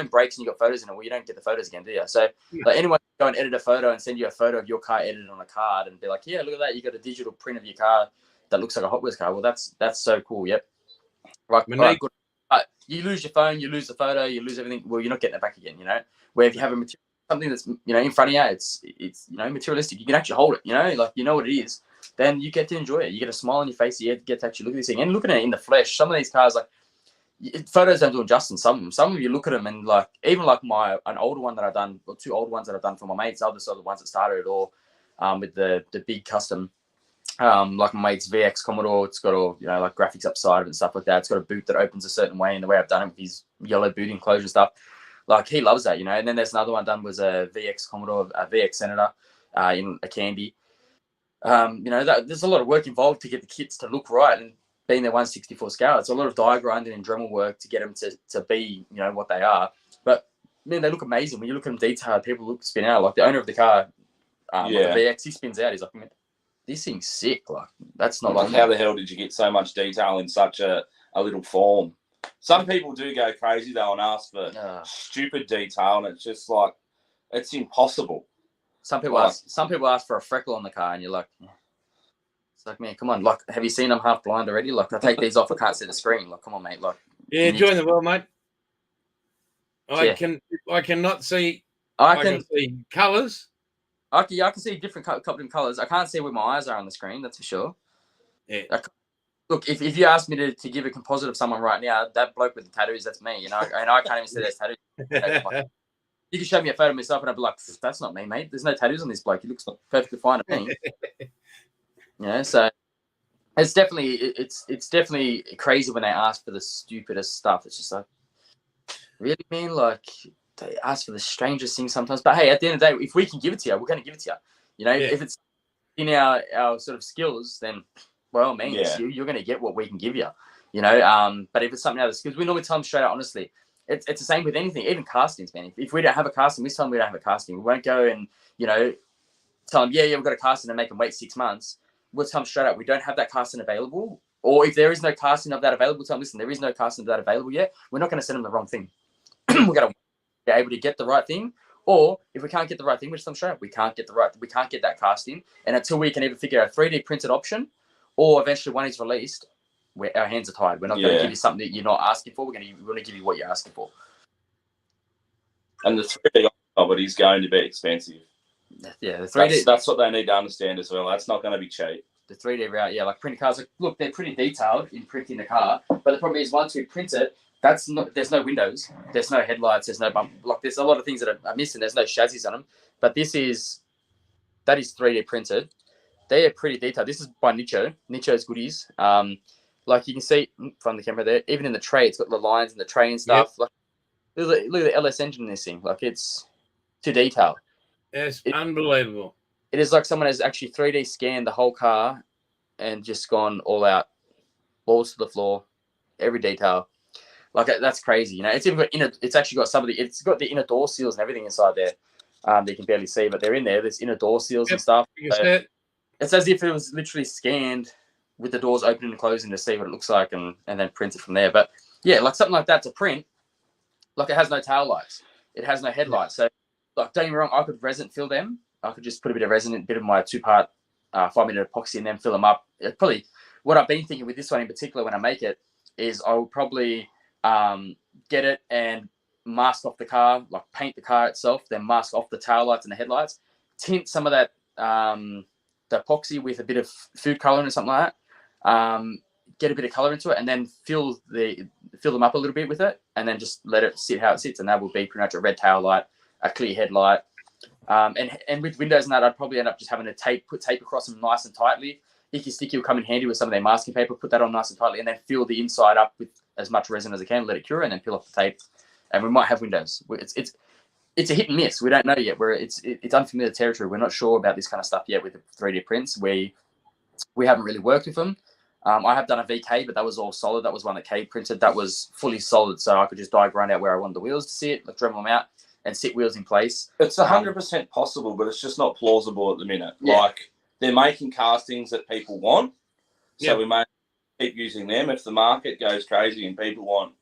breaks and you got photos in it, well, you don't get the photos again, do you? So like anyone can go and edit a photo and send you a photo of your car edited on a card and be like, yeah, look at that. You got a digital print of your car that looks like a Hot Wheels car. Well, that's so cool. Yep. Right. Good. You lose your phone, you lose the photo, you lose everything. Well, you're not getting it back again, Where if you have something that's in front of you, it's materialistic. You can actually hold it, like what it is. Then you get to enjoy it. You get a smile on your face. You get to actually look at this thing and looking at it in the flesh. Some of these cars, like photos don't do it justice. Some of you look at them and like even like an older one that I've done, or two older ones that I've done for my mates. Others are the ones that started it all with the big custom. Like my mate's VX Commodore, it's got all like graphics upside of it and stuff like that. It's got a boot that opens a certain way, and the way I've done it with his yellow boot enclosure and stuff, like he loves that, And then there's another one done was a VX Commodore, a VX Senator, in a candy. There's a lot of work involved to get the kits to look right, and being their 1/64 scale, it's a lot of die grinding and Dremel work to get them to be what they are. But man, they look amazing when you look at them detailed. People spin out. Like the owner of the car, the VX, he spins out. He's like, man, this thing's sick. Like that's not like how the hell did you get so much detail in such a little form? Some people do go crazy though and ask for stupid detail, and it's just like it's impossible. Some people ask for a freckle on the car, and you're like, It's like, man, come on. Like, have you seen I'm half blind already? Like, I take these off, I can't see the screen. Like, come on, mate. Like, Yeah, join the world, mate. I Yeah. cannot see. I I can see colours. I can see different couple of colours. I can't see where my eyes are on the screen. That's for sure. Yeah. Look, if you ask me to give a composite of someone right now, that bloke with the tattoos, that's me. You know, and I can't even see those tattoos. You can show me a photo of myself, and I'd be like, "That's not me, mate. There's no tattoos on this bloke. He looks perfectly fine to me." You know, so it's definitely crazy when they ask for the stupidest stuff. It's just like, really, man? Like, they ask for the strangest things sometimes. But hey, at the end of the day, if we can give it to you, we're going to give it to you. You know, if it's in our sort of skills, then by all means, you're going to get what we can give you. You know, but if it's something out of the skills, we normally tell them straight out, honestly. It's the same with anything, even castings, man. If we don't have a casting, we tell them we don't have a casting. We won't go and, you know, tell them, yeah, we've got a casting and make them wait 6 months. We'll tell them straight out, we don't have that casting available. Or if there is no casting of that available, tell them, listen, there is no casting of that available yet. We're not going to send them the wrong thing. We're going to be able to get the right thing. Or if we can't get the right thing, we just tell them straight out, we can't get that casting. And until we can either figure out a 3D printed option or eventually one is released, our hands are tied. We're not going to give you something that you're not asking for. We're going to give you what you're asking for. And the 3D of it is going to be expensive. Yeah, the 3D. That's what they need to understand as well. That's not going to be cheap. The 3D route, yeah, like printing cars. Look, they're pretty detailed in printing the car, but the problem is once we print it, there's no windows, there's no headlights, there's no bump. Like there's a lot of things that are missing. There's no chassis on them, but that is 3D printed. They are pretty detailed. This is by Nicho's Goodies. Like you can see from the camera there, even in the tray, it's got the lines and the tray and stuff. Yep. Like, look at the LS engine in this thing. Like it's too detailed. It's unbelievable. It is like someone has actually 3D scanned the whole car and just gone all out, balls to the floor, every detail. Like that's crazy. You know, it's even got it's actually got it's got the inner door seals and everything inside there. That you can barely see, but they're in there. There's inner door seals and stuff. So it's as if it was literally scanned with the doors opening and closing to see what it looks like and then print it from there. But yeah, like something like that to print, like it has no tail lights. It has no headlights. So like, don't get me wrong, I could resin fill them. I could just put a bit of resin, a bit of my 2-part 5-minute epoxy and then fill them up. Probably what I've been thinking with this one in particular when I make it is I will probably get it and mask off the car, like paint the car itself, then mask off the tail lights and the headlights, tint some of that the epoxy with a bit of food coloring or something like that. Get a bit of color into it, and then fill them up a little bit with it, and then just let it sit how it sits, and that will be pretty much a red tail light, a clear headlight. And with windows and that, I'd probably end up just having to put tape across them nice and tightly. Icky Sticky will come in handy with some of their masking paper. Put that on nice and tightly, and then fill the inside up with as much resin as I can. Let it cure, and then peel off the tape. And we might have windows. It's a hit and miss. We don't know yet. It's unfamiliar territory. We're not sure about this kind of stuff yet with the 3D prints. We haven't really worked with them. I have done a VK, but that was all solid. That was one that Kade printed. That was fully solid, so I could just grind out where I wanted the wheels to sit, like Dremel them out, and sit wheels in place. It's 100% possible, but it's just not plausible at the minute. Yeah. Like, they're making castings that people want, so we may keep using them. If the market goes crazy and people want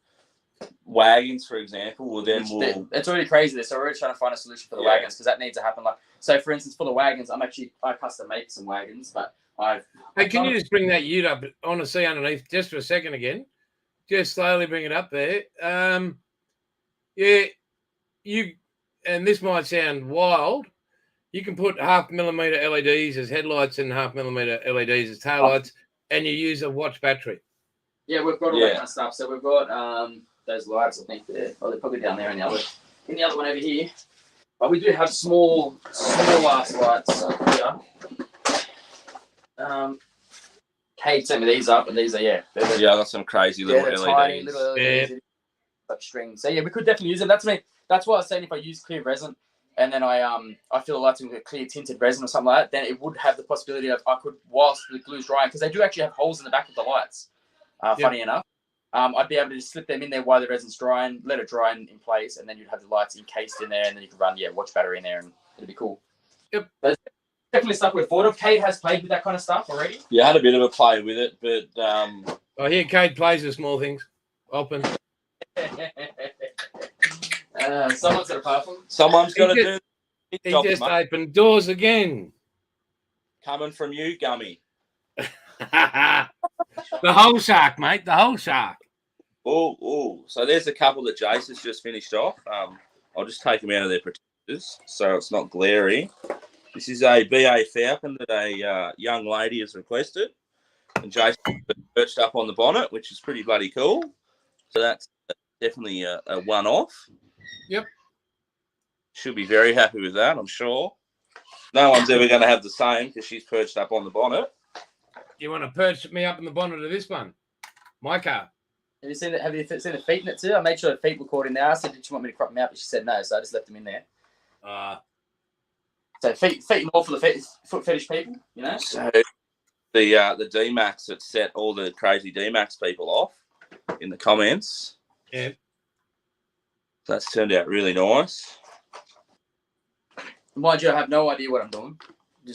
wagons, for example, well, then it's already crazy there, so we're already trying to find a solution for the wagons, because that needs to happen. Like, so for instance, for the wagons, I custom make some wagons, but Hey, can you just bring that ute up? I want to see underneath just for a second again. Just slowly bring it up there. And this might sound wild. You can put 0.5 millimeter LEDs as headlights and 0.5 millimeter LEDs as taillights, and you use a watch battery. Yeah, we've got all that kind of stuff. So we've got those lights, I think, there. Oh, they're probably down there in the other one over here. But we do have small ass lights up here. Kate sent me these up, and these are I got some crazy little LEDs. Tiny little LEDs, like string. So yeah, we could definitely use them. That's why I was saying if I use clear resin, and then I fill the lights with a clear tinted resin or something like that, then it would have the possibility of I could, whilst the glue's drying, because they do actually have holes in the back of the lights. Funny enough, I'd be able to just slip them in there while the resin's drying, let it dry in place, and then you'd have the lights encased in there, and then you could run watch battery in there, and it'd be cool. Yep. But definitely stuff we're thought of. Kate has played with that kind of stuff already. Yeah, I had a bit of a play with it, but I hear Kate plays with small things. Open. Someone's got to pay for them. Someone's got to do. He just opened doors again. Coming from you, Gummy. The whole shark, mate. The whole shark. Oh. So there's a couple that Jase has just finished off. I'll just take them out of their protectors so it's not glary. This is a BA Falcon that a young lady has requested. And Jase perched up on the bonnet, which is pretty bloody cool. So that's definitely a one-off. Yep. She'll be very happy with that, I'm sure. No one's ever going to have the same because she's perched up on the bonnet. You want to perch me up in the bonnet of this one? My car. Have you seen the feet in it too? I made sure the feet were caught in there. I said, did you want me to crop them out? But she said no, so I just left them in there. So feet more for the foot fetish people, you know? So the D-Max that set all the crazy D-Max people off in the comments. Yeah. That's turned out really nice. Mind you, I have no idea what I'm doing.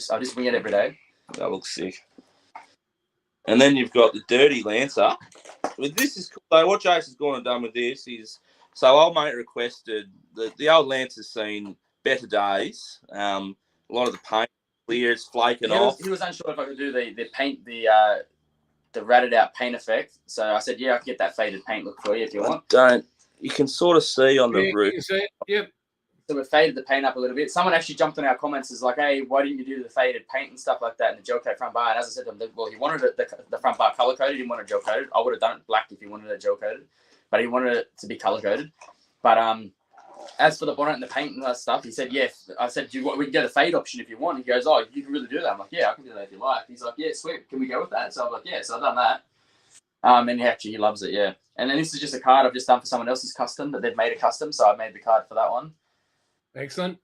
I just wing it every day. That looks sick. And then you've got the Dirty Lancer. Well, this is cool. Though. What Jason's gone and done with this is, so old mate requested, the old Lancer's seen better days. A lot of the paint clear, it's flaking off. He was unsure if I could do the paint, the ratted out paint effect. So I said, yeah, I can get that faded paint look for you if you want. You can sort of see on the roof. You can see it. Yep. So we faded the paint up a little bit. Someone actually jumped in our comments is like, hey, why didn't you do the faded paint and stuff like that in the gel coat front bar? And as I said to him, well, he wanted the front bar color coded. He didn't want it gel coated. I would have done it black if he wanted it gel coated, but he wanted it to be color coded. But as for the bonnet and the paint and that stuff, he said, yeah. I said, we can get a fade option if you want. He goes, oh, you can really do that. I'm like, yeah, I can do that if you like. He's like, yeah, sweet. Can we go with that? So I'm like, yeah. So I've done that. And he loves it, yeah. And then this is just a card I've just done for someone else's custom that they've made a custom. So I made the card for that one. Excellent.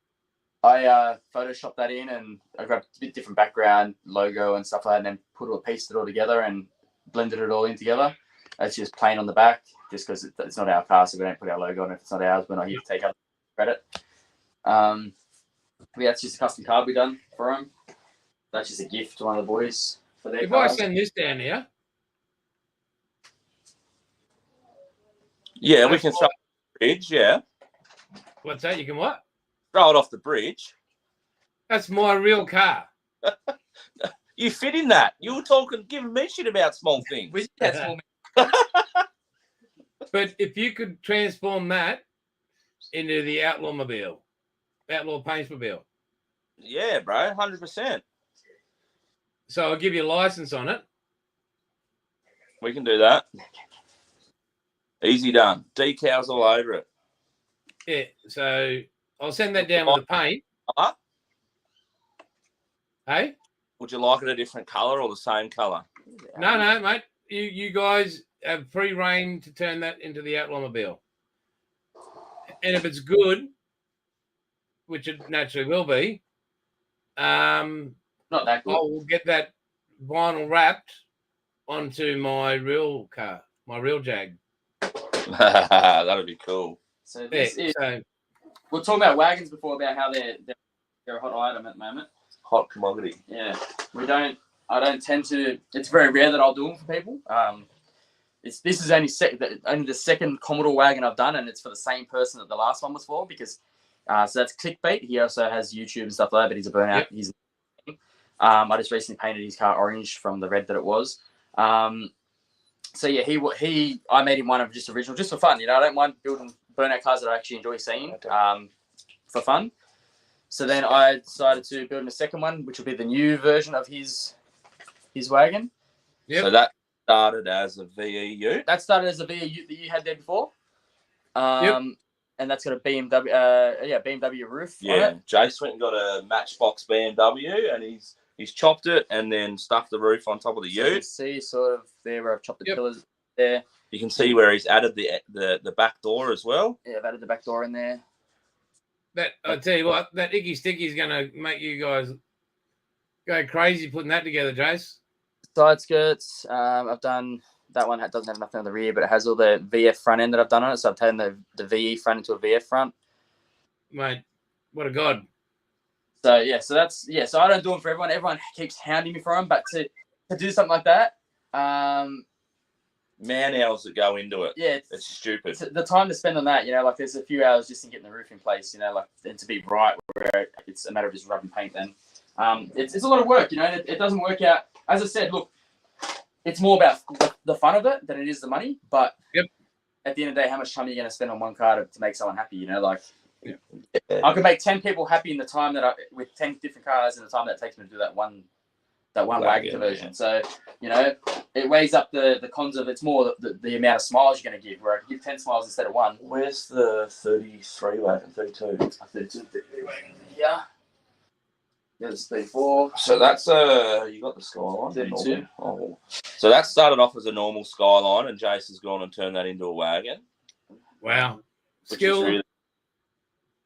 I photoshopped that in and I grabbed a bit different background, logo and stuff like that, and then pieced it all together and blended it all in together. It's just plain on the back, just because it's not our car, so we don't put our logo on it. If it's not ours, we're not here to take up credit. Yeah, it's just a custom card we done for him. That's just a gift to one of the boys for their If card. I send this down here, Yeah, we can throw it off the bridge, yeah. what's that? You can what? Throw it off the bridge. That's my real car. You fit in that. You were giving me shit about small things. But if you could transform that into the Outlaw Paintsmobile. Yeah, bro, 100%. So I'll give you a license on it. We can do that. Easy done. Decals all over it. Yeah, so I'll send that down with the paint. Hey? Would you like it a different colour or the same colour? No, mate. You guys have free reign to turn that into the Outlawmobile. And if it's good, which it naturally will be, not that good. I will get that vinyl wrapped onto my real car, my real Jag. That'd be cool. So we're talking about wagons before, about how they're a hot item at the moment. Hot commodity. Yeah, I don't tend to. It's very rare that I'll do them for people. This is only the second Commodore wagon I've done, and it's for the same person that the last one was for, because so that's Clickbait. He also has YouTube and stuff like that, but he's a burnout. Yep. I just recently painted his car orange from the red that it was. So yeah, I made him one of just original, just for fun. You know, I don't mind building burnout cars that I actually enjoy seeing for fun. So then I decided to build him a second one, which will be the new version of his wagon. Yep. So that started as a VE ute? That started as a VE ute that you had there before. Yep. And that's got a BMW roof on it. Jase went and got a Matchbox BMW, and he's chopped it and then stuffed the roof on top of the ute. You can see sort of there where I've chopped the pillars there. You can see where he's added the back door as well. Yeah, I've added the back door in there. I tell you what, that Icky Sticky is going to make you guys go crazy putting that together, Jace. Side skirts, I've done that one. It doesn't have nothing on the rear, but it has all the VF front end that I've done on it. So I've taken the VE front into a VF front. Mate, what a god. So yeah, so I don't do them for everyone. Everyone keeps hounding me for them, but to do something like that, man hours that go into it. Yeah, it's stupid. The time to spend on that, you know, like there's a few hours just in getting the roof in place, you know, like and to be right where it's a matter of just rubbing paint. Then it's a lot of work, you know. It doesn't work out. As I said, look, it's more about the fun of it than it is the money. But Yep. at the end of the day, how much time are you going to spend on one car to make someone happy? You know, like Yeah. I could make 10 people happy in the time that with 10 different cars in the time that it takes me to do that one wagon conversion. Yeah. So, you know, it weighs up the cons of it's more the amount of smiles you're going to give. Where I can give 10 smiles instead of one. Where's the 33 wagon? 32. 33 wagon here. There's 34. So that's you got the Skyline. 32. Oh. So that started off as a normal Skyline, and Jase has gone and turned that into a wagon. Wow. Which Skill. is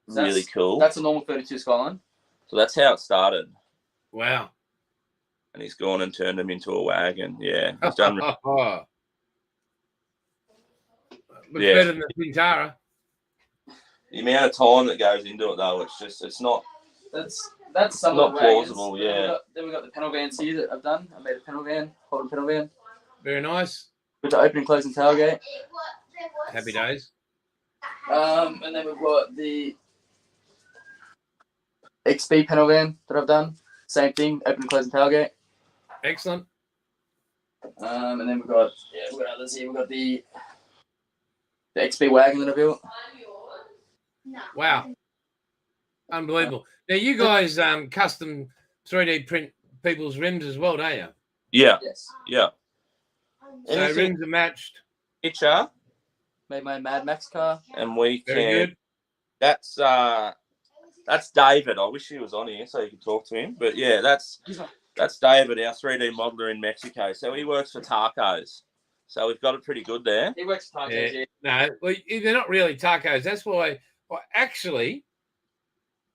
really cool. That's a normal 32 Skyline. So that's how it started. Wow. And he's gone and turned them into a wagon. Yeah. He's done. Looks better than the Pintara. The amount of time that goes into it, though, it's not. That's some not of the plausible. wagons. Yeah. Then we got the panel vans here that I've done. I made a panel van, holding panel van. Very nice. With the open and closing tailgate. Happy days. And then we've got the XB panel van that I've done. Same thing, open and closing tailgate. Excellent. And then we've got others here. We've got the XB wagon that I built. Wow. Unbelievable. Now you guys custom 3D print people's rims as well, don't you? Yeah. Yes. Yeah. So rims are matched. Picture. Made my Mad Max car. And we Very can. good. That's David. I wish he was on here so you could talk to him. But yeah, that's David, our 3D modeler in Mexico. So he works for Tacos. So we've got it pretty good there. He works for Tacos. Yeah. No, well, they're not really tacos. That's why I actually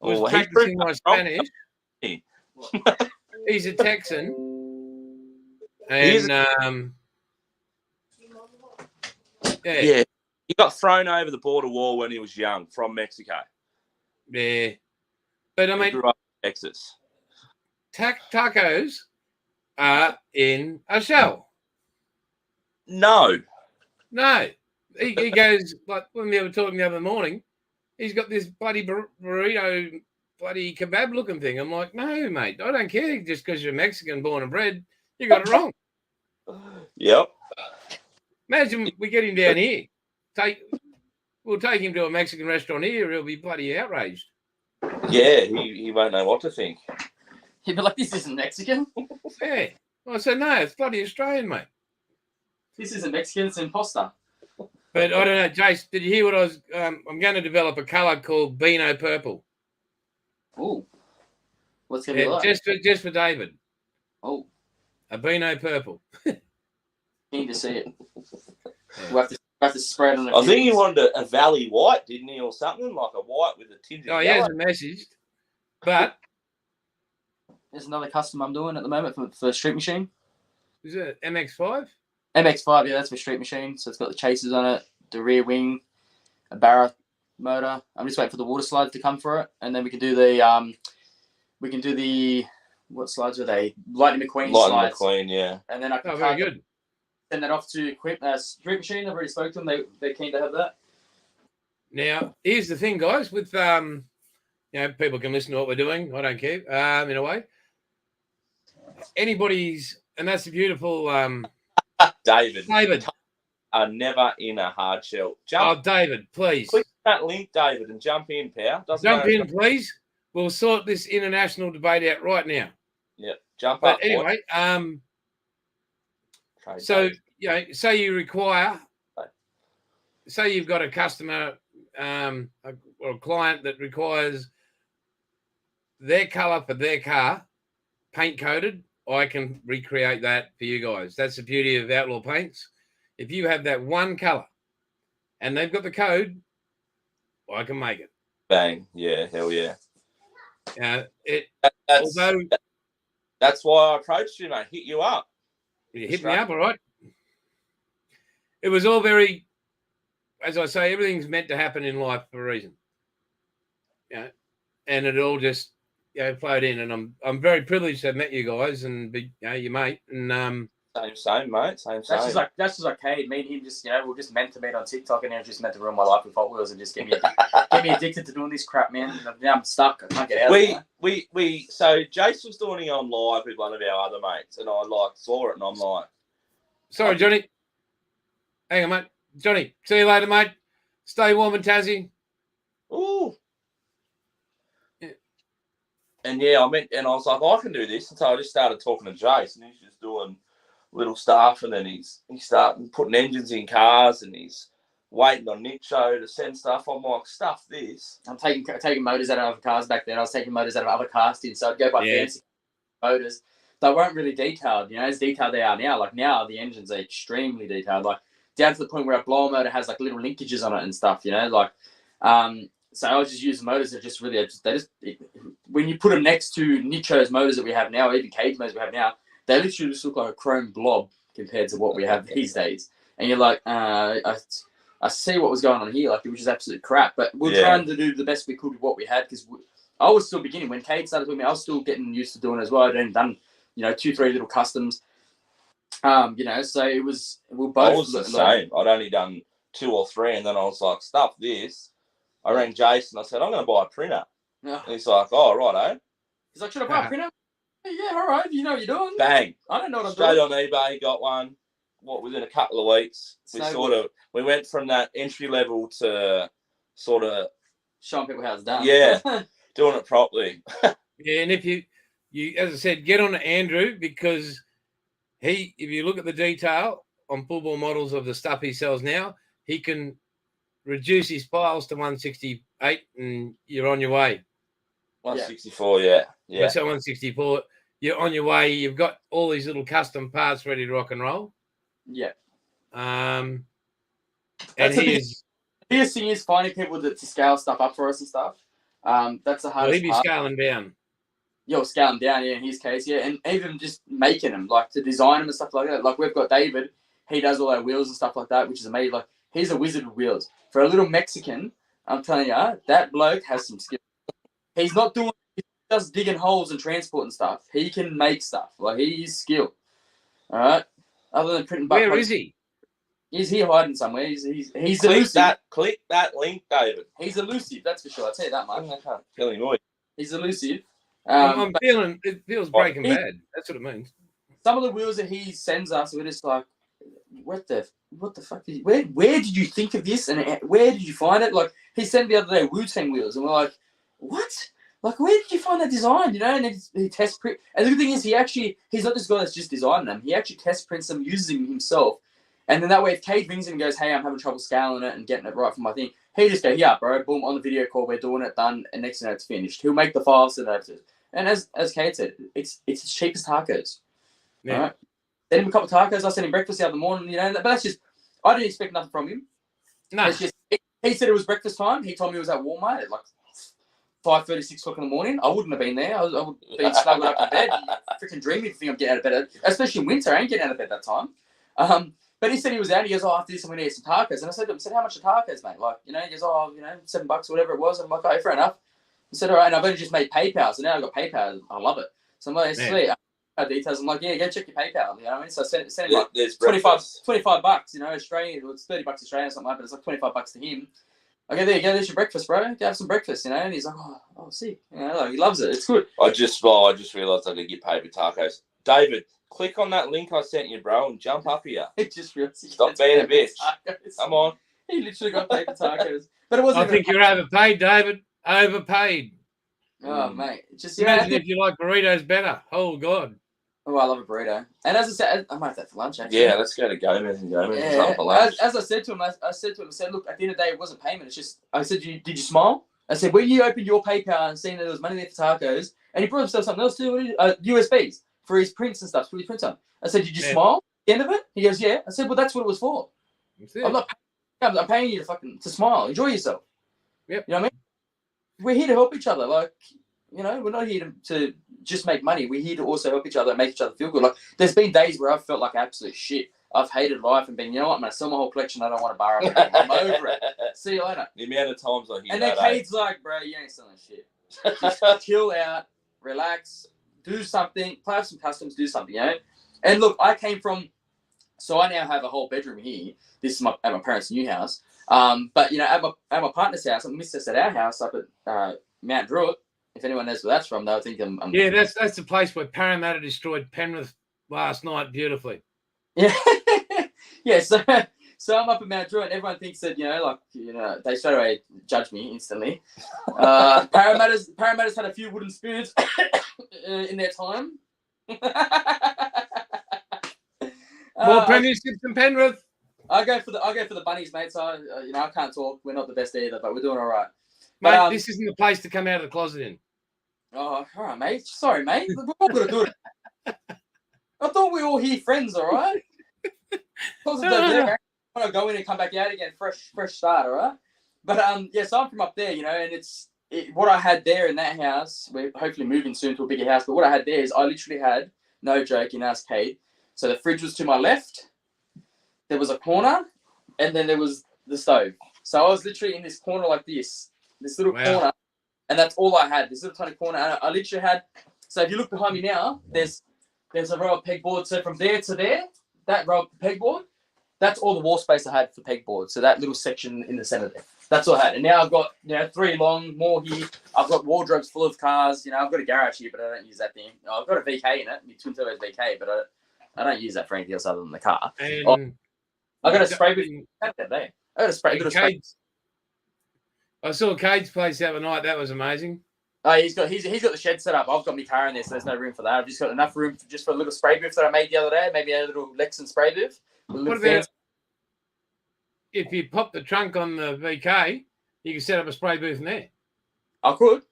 was practicing my Spanish. He's a Texan. And yeah. He got thrown over the border wall when he was young from Mexico. Yeah. But I mean, he grew up in Texas. Tacos are in a shell. No. He goes, like when we were talking the other morning, he's got this bloody burrito, bloody kebab looking thing. I'm like, no, mate, I don't care just because you're Mexican born and bred. You got it wrong. Yep. Imagine we get him down here. We'll take him to a Mexican restaurant here. He'll be bloody outraged. Yeah, he won't know what to think. He'd be like, this isn't Mexican. Yeah. I said, no, it's bloody Australian, mate. This isn't Mexican, it's imposter. But I don't know, Jace, did you hear what I was... I'm going to develop a colour called Beano Purple. Oh. What's going to be like? Just for David. Oh. A Beano Purple. Need to see it. Yeah. We'll have to spread on it. I think he wanted a Valley White, didn't he, or something? Like a white with a tinge of yellow. He hasn't messaged. But... There's another custom I'm doing at the moment for Street Machine. Is it MX-5? MX-5, yeah, that's for Street Machine. So it's got the chasers on it, the rear wing, a Barra motor. I'm just waiting for the water slides to come for it, and then we can do the what slides are they? Lightning McQueen slides. Lightning McQueen, yeah. And then I can very good. Send that off to Street Machine. I've already spoke to them. They're keen to have that. Now, here's the thing, guys. With people can listen to what we're doing. I don't care. In a way, anybody's, and that's the beautiful. David are never in a hard shell. David, please click that link, David, and jump in, pal. Jump in, please. We'll sort this international debate out right now. Yep, jump but up. But anyway, so say you require, say you've got a customer or a client that requires their colour for their car paint coated. I can recreate that for you guys. That's the beauty of Outlaw Paints. If you have that one colour and they've got the code, I can make it. Bang. Yeah, hell yeah. That's why I approached you, mate. Hit you up. You hit me up, all right. It was all very, as I say, everything's meant to happen in life for a reason. And it all just flowed in, and I'm very privileged to have met you guys and be your mate. And same, mate. Same. That's just like Kade. Me and him just we're just meant to meet on TikTok, and it was just meant to ruin my life with Hot Wheels and just get me addicted to doing this crap, man. Now I'm stuck. I can't get out. So Jase was doing it on live with one of our other mates, and I saw it, and I'm like, Sorry, Johnny. Hang on, mate. Johnny, see you later, mate. Stay warm in Tassie. Ooh. Yeah. And yeah, I was like, I can do this. And so I just started talking to Jace, and he's just doing little stuff, and then he's starting putting engines in cars, and he's waiting on Nicho to send stuff. I'm like, stuff this. I'm taking motors out of other cars back then. I was taking motors out of other castings, so I'd go by fancy motors. They weren't really detailed, as detailed they are now. Like now, the engines are extremely detailed, like down to the point where a blower motor has like little linkages on it and stuff. So I was just using motors that just really, when you put them next to Nicho's motors that we have now, or even Cade's motors we have now, they literally just look like a chrome blob compared to what we have these days. And you're like, I see what was going on here. Like, it was just absolute crap. But we're trying to do the best we could with what we had, because I was still beginning. When Cade started with me, I was still getting used to doing it as well. I'd only done, 2-3 little customs. So it was, we're both. I was the same. I'd only done 2 or 3, and then I was like, stuff this. I rang Jason. I said, I'm going to buy a printer. And he's like, oh, right, eh? He's like, should I buy a printer? Yeah, all right. You know what you're doing. Bang. I don't know what I'm doing. doing. Straight on eBay, got one. Within a couple of weeks. We went from that entry level to sort of showing people how it's done. Yeah, doing it properly. Yeah, and if you, as I said, get on to Andrew, because if you look at the detail on full bore models of the stuff he sells now, he can reduce his files to 168, and you're on your way. 164, yeah. So 164, you're on your way. You've got all these little custom parts ready to rock and roll. Yeah. And the biggest thing is finding people to scale stuff up for us and stuff. That's the hardest part. He'd be scaling down. Scaling down, in his case, and even just making them, like to design them and stuff like that. Like we've got David, he does all our wheels and stuff like that, which is amazing. Like he's a wizard with wheels. For a little Mexican, I'm telling you, that bloke has some skill. He's just digging holes and transport and stuff. He can make stuff. Like he's skilled. All right. Other than printing. Where is he? He's here hiding somewhere. He's elusive. Click that link, David. He's elusive, that's for sure. I'll tell you that much. I can't tell him what. He's elusive. I'm feeling it feels Breaking Bad. That's what it means. Some of the wheels that he sends us, we're just like, what the fuck? Where did you think of this? And where did you find it? Like he sent the other day Wu-Tang wheels, and we're like, what? Like, where did you find that design? And he test print. And the good thing is, he's not just a guy that's just designing them. He actually test prints them, uses them himself. And then that way, if Cade rings him and goes, hey, I'm having trouble scaling it and getting it right for my thing, he just go, yeah, bro, boom, on the video call, we're doing it, done, and next thing it's finished. He'll make the files and that's it. And as Cade said, it's as cheap as tacos. Yeah. All right? Send him a couple of tacos. I sent him breakfast the other morning, but that's just, I didn't expect nothing from him. No. It's just, he said it was breakfast time. He told me he was at Walmart at like 5:30, 6 o'clock in the morning. I wouldn't have been there. I would be snuggled up in bed. Freaking dreaming to think I'm getting out of bed, especially in winter. I ain't getting out of bed that time. But he said he was out. He goes, after this, I'm going to get some tacos. And I said to him, how much are tacos, mate? Like, he goes, $7, whatever it was. I'm like, oh, fair enough. He said, all right. And I've only just made PayPal. So now I've got PayPal. I love it. So I'm like, sweet. Details. I'm like, yeah, go check your PayPal. You know what I mean? So I sent him like $25, Australian. It's $30 Australian or something like that, but it's like $25 to him. Okay, there you go. There's your breakfast, bro. Go have some breakfast, And he's like, oh, sick. Like, he loves it. It's good. I just realised I could get paid with tacos. David, click on that link I sent you, bro, and jump up here. It just realised. Stop being a bitch. Come on. He literally got paid for tacos. But it wasn't. I think you're overpaid, David. Overpaid. Oh, mate. Just imagine if you like burritos better. Oh, God. Oh, I love a burrito. And as I said, I might have that for lunch, actually. Yeah, let's go to Gomez and Gomez and something for lunch. As I said to him, I said, look, at the end of the day, it wasn't payment. It's just, I said, did you smile? I said, when you opened your PayPal and seen that there was money there for tacos, and he brought himself something else too, USBs for his prints and stuff, for his printer. I said, did you smile at the end of it? He goes, yeah. I said, well, that's what it was for. I'm paying you to smile. Enjoy yourself. Yep. You know what I mean? We're here to help each other. Like, we're not here to just make money. We're here to also help each other and make each other feel good. Like, there's been days where I've felt like absolute shit. I've hated life and been, you know what, I'm going to sell my whole collection. I don't want to borrow it. I'm over it. See you later. The amount of times I hear and then Cade's like, bro, you ain't selling shit. Just chill out, relax, do something, play with some customs, do something, And look, I came from, so I now have a whole bedroom here. This is at my parents' new house. But, at my partner's house, I missed us at our house up at Mount Druitt. If anyone knows where that's from, they'll think I'm... Yeah, that's the place where Parramatta destroyed Penrith last night beautifully. Yeah. Yeah, so I'm up in Mount Druitt, and everyone thinks that, they straight away judge me instantly. Parramatta's had a few wooden spoons in their time. More premierships than Penrith. I go for the bunnies, mate. So I can't talk. We're not the best either, but we're doing all right. Mate, But, this isn't the place to come out of the closet in. Oh, all right, mate. Sorry, mate. We're all gonna do it. I thought we were all here friends, all right? I want to go in and come back out again, fresh start, all right? But so I'm from up there, and what I had there in that house. We're hopefully moving soon to a bigger house, but what I had there is I literally had, no joke, in Ask Kade. So the fridge was to my left. There was a corner, and then there was the stove. So I was literally in this corner like this little corner, and that's all I had. This little tiny corner, and I literally had. So if you look behind me now, there's a row of pegboard. So from there to there, that row of pegboard, that's all the wall space I had for pegboard. So that little section in the center there, that's all I had. And now I've got 3 long, more here. I've got wardrobes full of cars. I've got a garage here, but I don't use that thing. I've got a VK in it, my twin turbo VK, but I don't use that for anything else other than the car. And I got a spray booth that day. I got a spray. I saw Cade's place the other night. That was amazing. Oh, he's got the shed set up. I've got my car in there, so there's no room for that. I've just got enough room for a little spray booth that I made the other day. Maybe a little Lexan spray booth. What about if you pop the trunk on the VK, you can set up a spray booth in there? I could.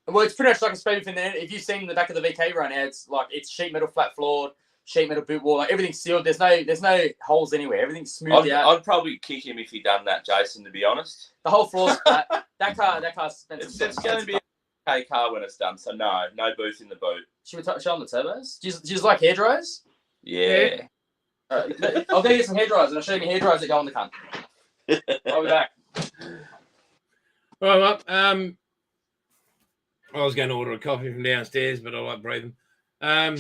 Well, it's pretty much like a spray booth in there. If you've seen the back of the VK right now, it's sheet metal flat floored, sheet metal boot wall, like everything's sealed. There's no holes anywhere. Everything's smoothed out. I'd probably kick him if he'd done that, Jason. To be honest, the whole floor's flat. That car's it's going to be a car when it's done. So no booth in the boot. Should we show them the turbos? Do you like hair dryers? Yeah. I'll go get some hair dryers, and I'll show you hair dryers that go on the cunt. I'll be back. Well, I was going to order a coffee from downstairs, but I like breathing. I'll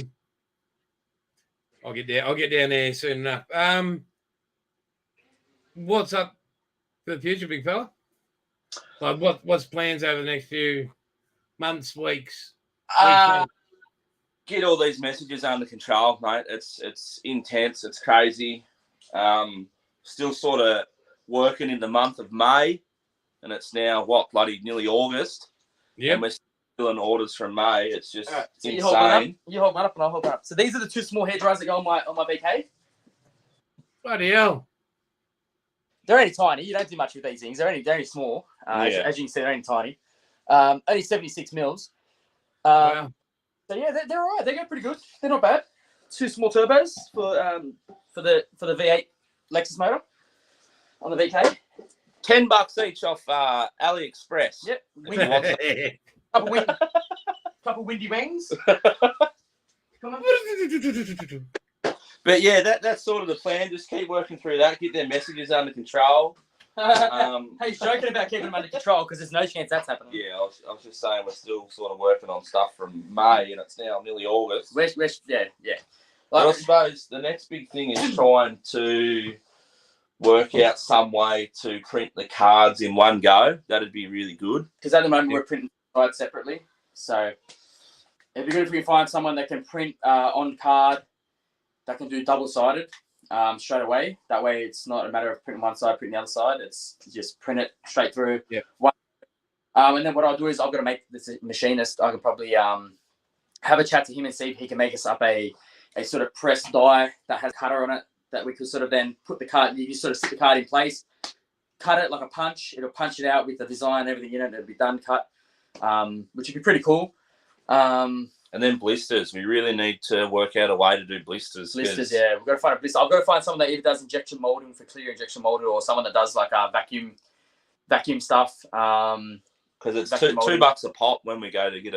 get there. I'll get down there soon enough. What's up for the future, big fella? Like, what's plans over the next few months, weeks? Get all these messages under control, mate. It's intense. It's crazy. Still sort of working in the month of May, and it's now nearly August. Yeah, and we're still doing orders from May. It's just so insane. You hold mine up, and I'll hold it up. So these are the 2 small hair dryers that go on my VK. Bloody hell! They're only tiny. You don't do much with these things. They're only small. As you can see, they're only tiny. Only 76 mils. Wow. So yeah, they're all right. They go pretty good. They're not bad. 2 small turbos for the V8 Lexus motor on the VK. $10 each off AliExpress. Yep. Couple windy wings. Come on. But yeah, that's sort of the plan. Just keep working through that. Get their messages under control. Hey, he's joking about keeping them under control because there's no chance that's happening. Yeah, I was just saying we're still sort of working on stuff from May, and it's now nearly August. Yeah. But I suppose the next big thing is trying to work out some way to print the cards in one go. That'd be really good. Because at the moment we're printing cards separately, so it'd be good if we can find someone that can print on card that can do double-sided straight away. That way it's not a matter of printing one side, printing the other side. It's just print it straight through. Yeah. And then what I'll do is I've got to make this machinist. I can probably have a chat to him and see if he can make us up a sort of pressed die that has a cutter on it that we could sort of then put the card. You sort of sit the card in place, cut it like a punch. It'll punch it out with the design and everything in it. It'll be done cut, which would be pretty cool. And then blisters. We really need to work out a way to do blisters. Blisters, yeah. We've got to find a blister. I've got to find someone that either does injection molding for clear injection molding or someone that does like vacuum stuff. Because it's $2 a pop when we go to get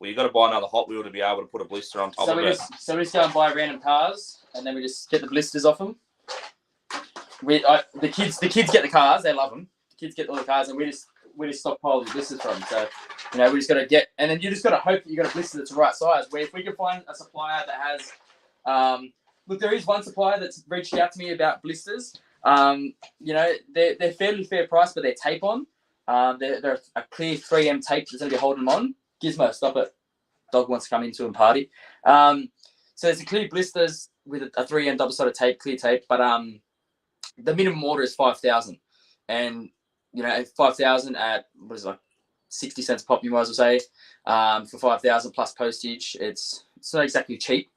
you got to buy another Hot Wheel to be able to put a blister on top of it. So we just go and buy random cars and then we just get the blisters off them. The kids get the cars. They love them. The kids get all the cars and we just stockpile the blisters from them. So, we just got to get, and then you just got to hope that you got a blister that's the right size. Where if we can find a supplier that has, look, there is one supplier that's reached out to me about blisters. They're fairly fair price, but they're tape on. They're a clear 3M tape that's going to be holding them on. Gizmo, stop it. Dog wants to come into and party. So there's a clear blisters with a 3M double-sided tape, clear tape, but the minimum order is 5,000, and 5,000 at what is it, like 60 cents pop, you might as well say, for 5,000 plus postage. It's not exactly cheap.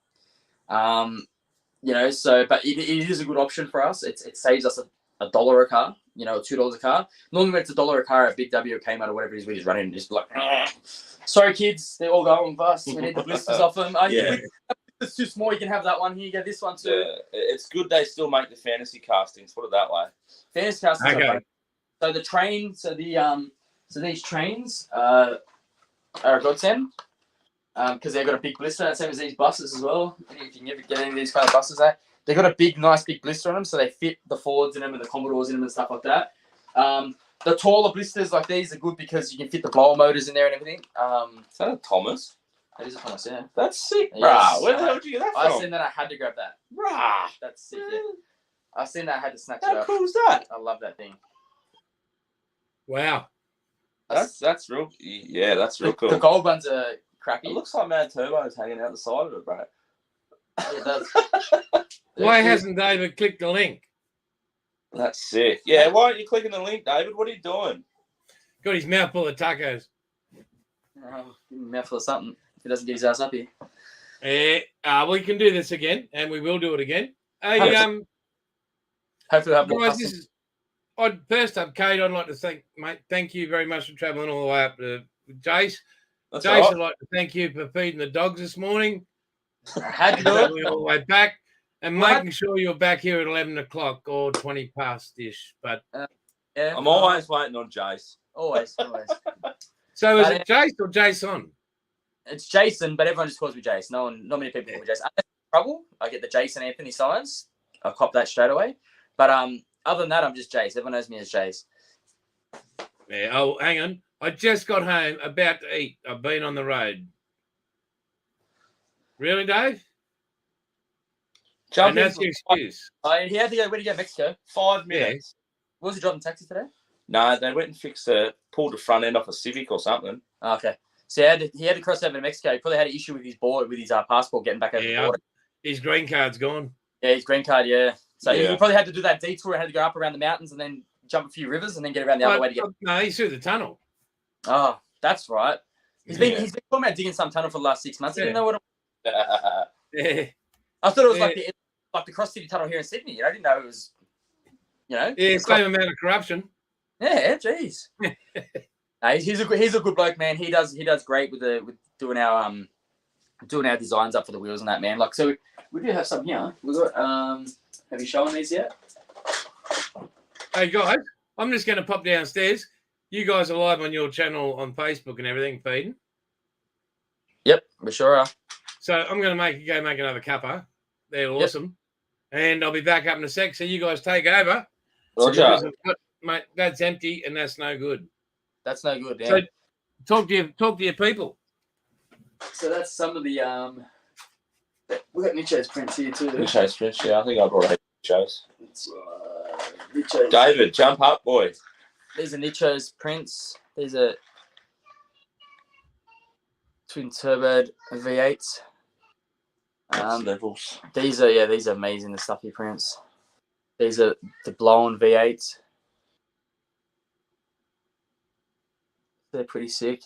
So but it is a good option for us. It saves us a dollar a car, $2 a car. Normally when it's $1 a car at Big W or Kmart or whatever it is, we just run in and just be like, sorry kids, they're all going fast. We need the blisters off them. Yeah. It's too small. You can have that one here. You get this one too. Yeah. It's good they still make the fantasy castings. Put it that way. Fantasy castings are great. So the train, so these trains are a godsend because they've got a big blister. Same as these buses as well. If you can ever get any of these kind of buses, they've got a nice big blister on them, so they fit the Fords in them and the Commodores in them and stuff like that. The taller blisters like these are good because you can fit the blower motors in there and everything. Is that a Thomas? That is a Thomas, yeah. That's sick, yes. Bruh. Where the hell did you get that from? I seen that. I had to grab that. Bruh. That's sick, yeah. I seen that. I had to snatch it How up. cool is that? I love that thing. Wow. That's real. Yeah, that's real cool. The gold ones are crappy. It looks like Mad Turbo's hanging out the side of it, bro. It does. Why hasn't David clicked the link? That's sick. Yeah, why aren't you clicking the link, David? What are you doing? Got his mouth full of tacos. Give him a mouthful of something if he doesn't get his ass up here. We can do this again, and we will do it again. Hopefully we'll have more guys, customers. First up, Kate, I'd like to thank you very much for travelling all the way up to Jase. That's Jase, all right. I'd like to thank you for feeding the dogs this morning. I had to do it. Travelling all the way back and making sure you're back here at 11 o'clock or 20 past-ish. But Yeah, I'm always waiting on Jace. Always. So is it Jase or Jason? It's Jason, but everyone just calls me Jace. Not many people call me Jason. Unless I'm in trouble, I get the Jason Anthony signs. I cop that straight away. But other than that, I'm just Jace. Everyone knows me as Jace. Yeah. Oh, hang on. I just got home, about to eat. I've been on the road. Really, Dave? Jump And in that's for the excuse. He had to go. Where did he go? Mexico. 5 minutes. Was he driving taxi today? No, they went and pulled the front end off a Civic or something. Oh, okay. So he had to cross over to Mexico. He probably had an issue with his passport getting back over the border. His green card's gone. Yeah, his green card, yeah. So he probably had to do that detour, had to go up around the mountains and then jump a few rivers and then get around the other way to get. No, he's through the tunnel. Oh, that's right. He's been talking about digging some tunnel for the last 6 months. I didn't know what it was. Yeah. I thought it was like the Cross City Tunnel here in Sydney. I didn't know it was, Yeah, same amount of corruption. Yeah, jeez. He's a good bloke, man. He does great with doing our designs up for the wheels and that, man. Like, so we do have some here. We got have you shown these yet? Hey guys, I'm just going to pop downstairs. You guys are live on your channel on Facebook and everything, feeding. Yep, we sure are. So I'm going to go make another cuppa. They're awesome, and I'll be back up in a sec. So you guys take over. Roger. Mate, that's empty and that's no good. That's no good. Yeah. So talk to your people. So that's some of the we got Nicho's prints here too. Nicho's prints, yeah. I think I brought Nicho's. Nicho's. David, jump up, boy. These are Nicho's prints. These are twin turbo V8s. Levels. These are amazing, the stuff he prints. These are the blown V8s. They're pretty sick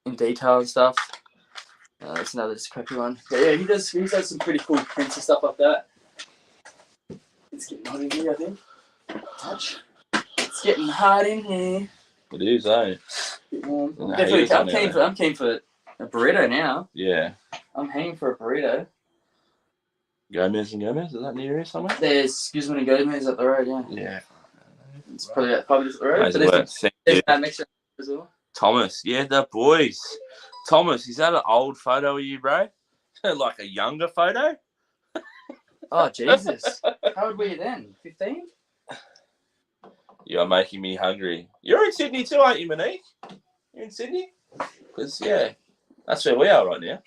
in detail and stuff. That's another just crappy one. But yeah, he does some pretty cool prints and stuff like that. It's getting hot in here, I think. Touch. It's getting hot in here. It is, eh? Bit warm. Definitely, I'm keen for a burrito now. Yeah. I'm hanging for a burrito. Gomez and Gomez, is that near here somewhere? There's Guzman and Gomez up the road, yeah. Yeah. It's probably about 5 minutes up the road. But there's Mexico as well. Thomas, yeah, the boys. Thomas, is that an old photo of you, bro? Like a younger photo? Oh, Jesus. How old were you then? 15? You're making me hungry. You're in Sydney too, aren't you, Monique? You're in Sydney? Because, yeah, that's where we are right now.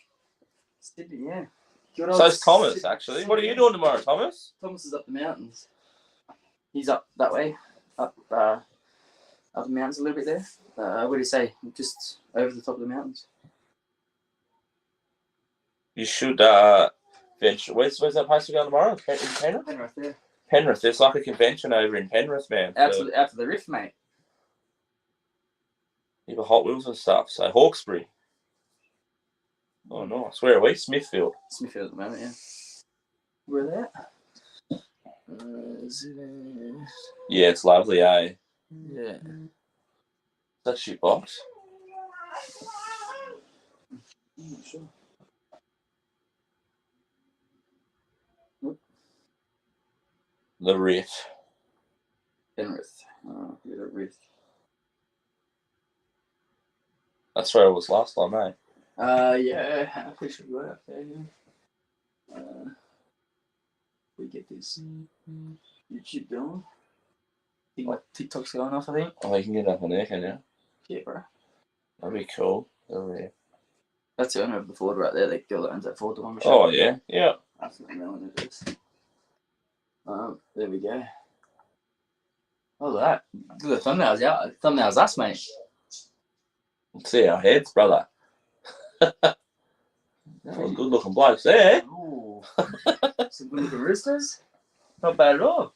Sydney, yeah. So's Thomas, actually. What are you doing tomorrow, Thomas? Thomas is up the mountains. He's up that way. Up the mountains a little bit there. What do you say? Just over the top of the mountains. You should venture. Where's that place to go tomorrow? In Canada? Right there. Penrith. There's like a convention over in Penrith, man. Out to the Rift, mate. You got Hot Wheels and stuff. So Hawkesbury. Oh, nice. Where are we? Smithfield. Smithfield at the moment, yeah. Where are they at? Yeah, it's lovely, eh? Yeah. That shit box. I'm not sure. The Rift. Penrith. Oh, yeah, the Rift. That's where it was last time, eh? Yeah, I'm pretty sure we're up there, yeah. We get this YouTube going. Think my TikTok's going off, I think. Oh, you can get up on there, can you? Yeah, bro. That'd be cool. Oh, yeah. That's the owner of the Ford right there, the girl that owns that Ford, the one. Oh, yeah. Yeah. Absolutely no one knows. There we go. Oh, look at that. Look at the thumbnails out. Thumbnails us, mate. Let's see our heads, brother. That was good looking blokes there. Ooh. Some good looking roosters. Not bad at all.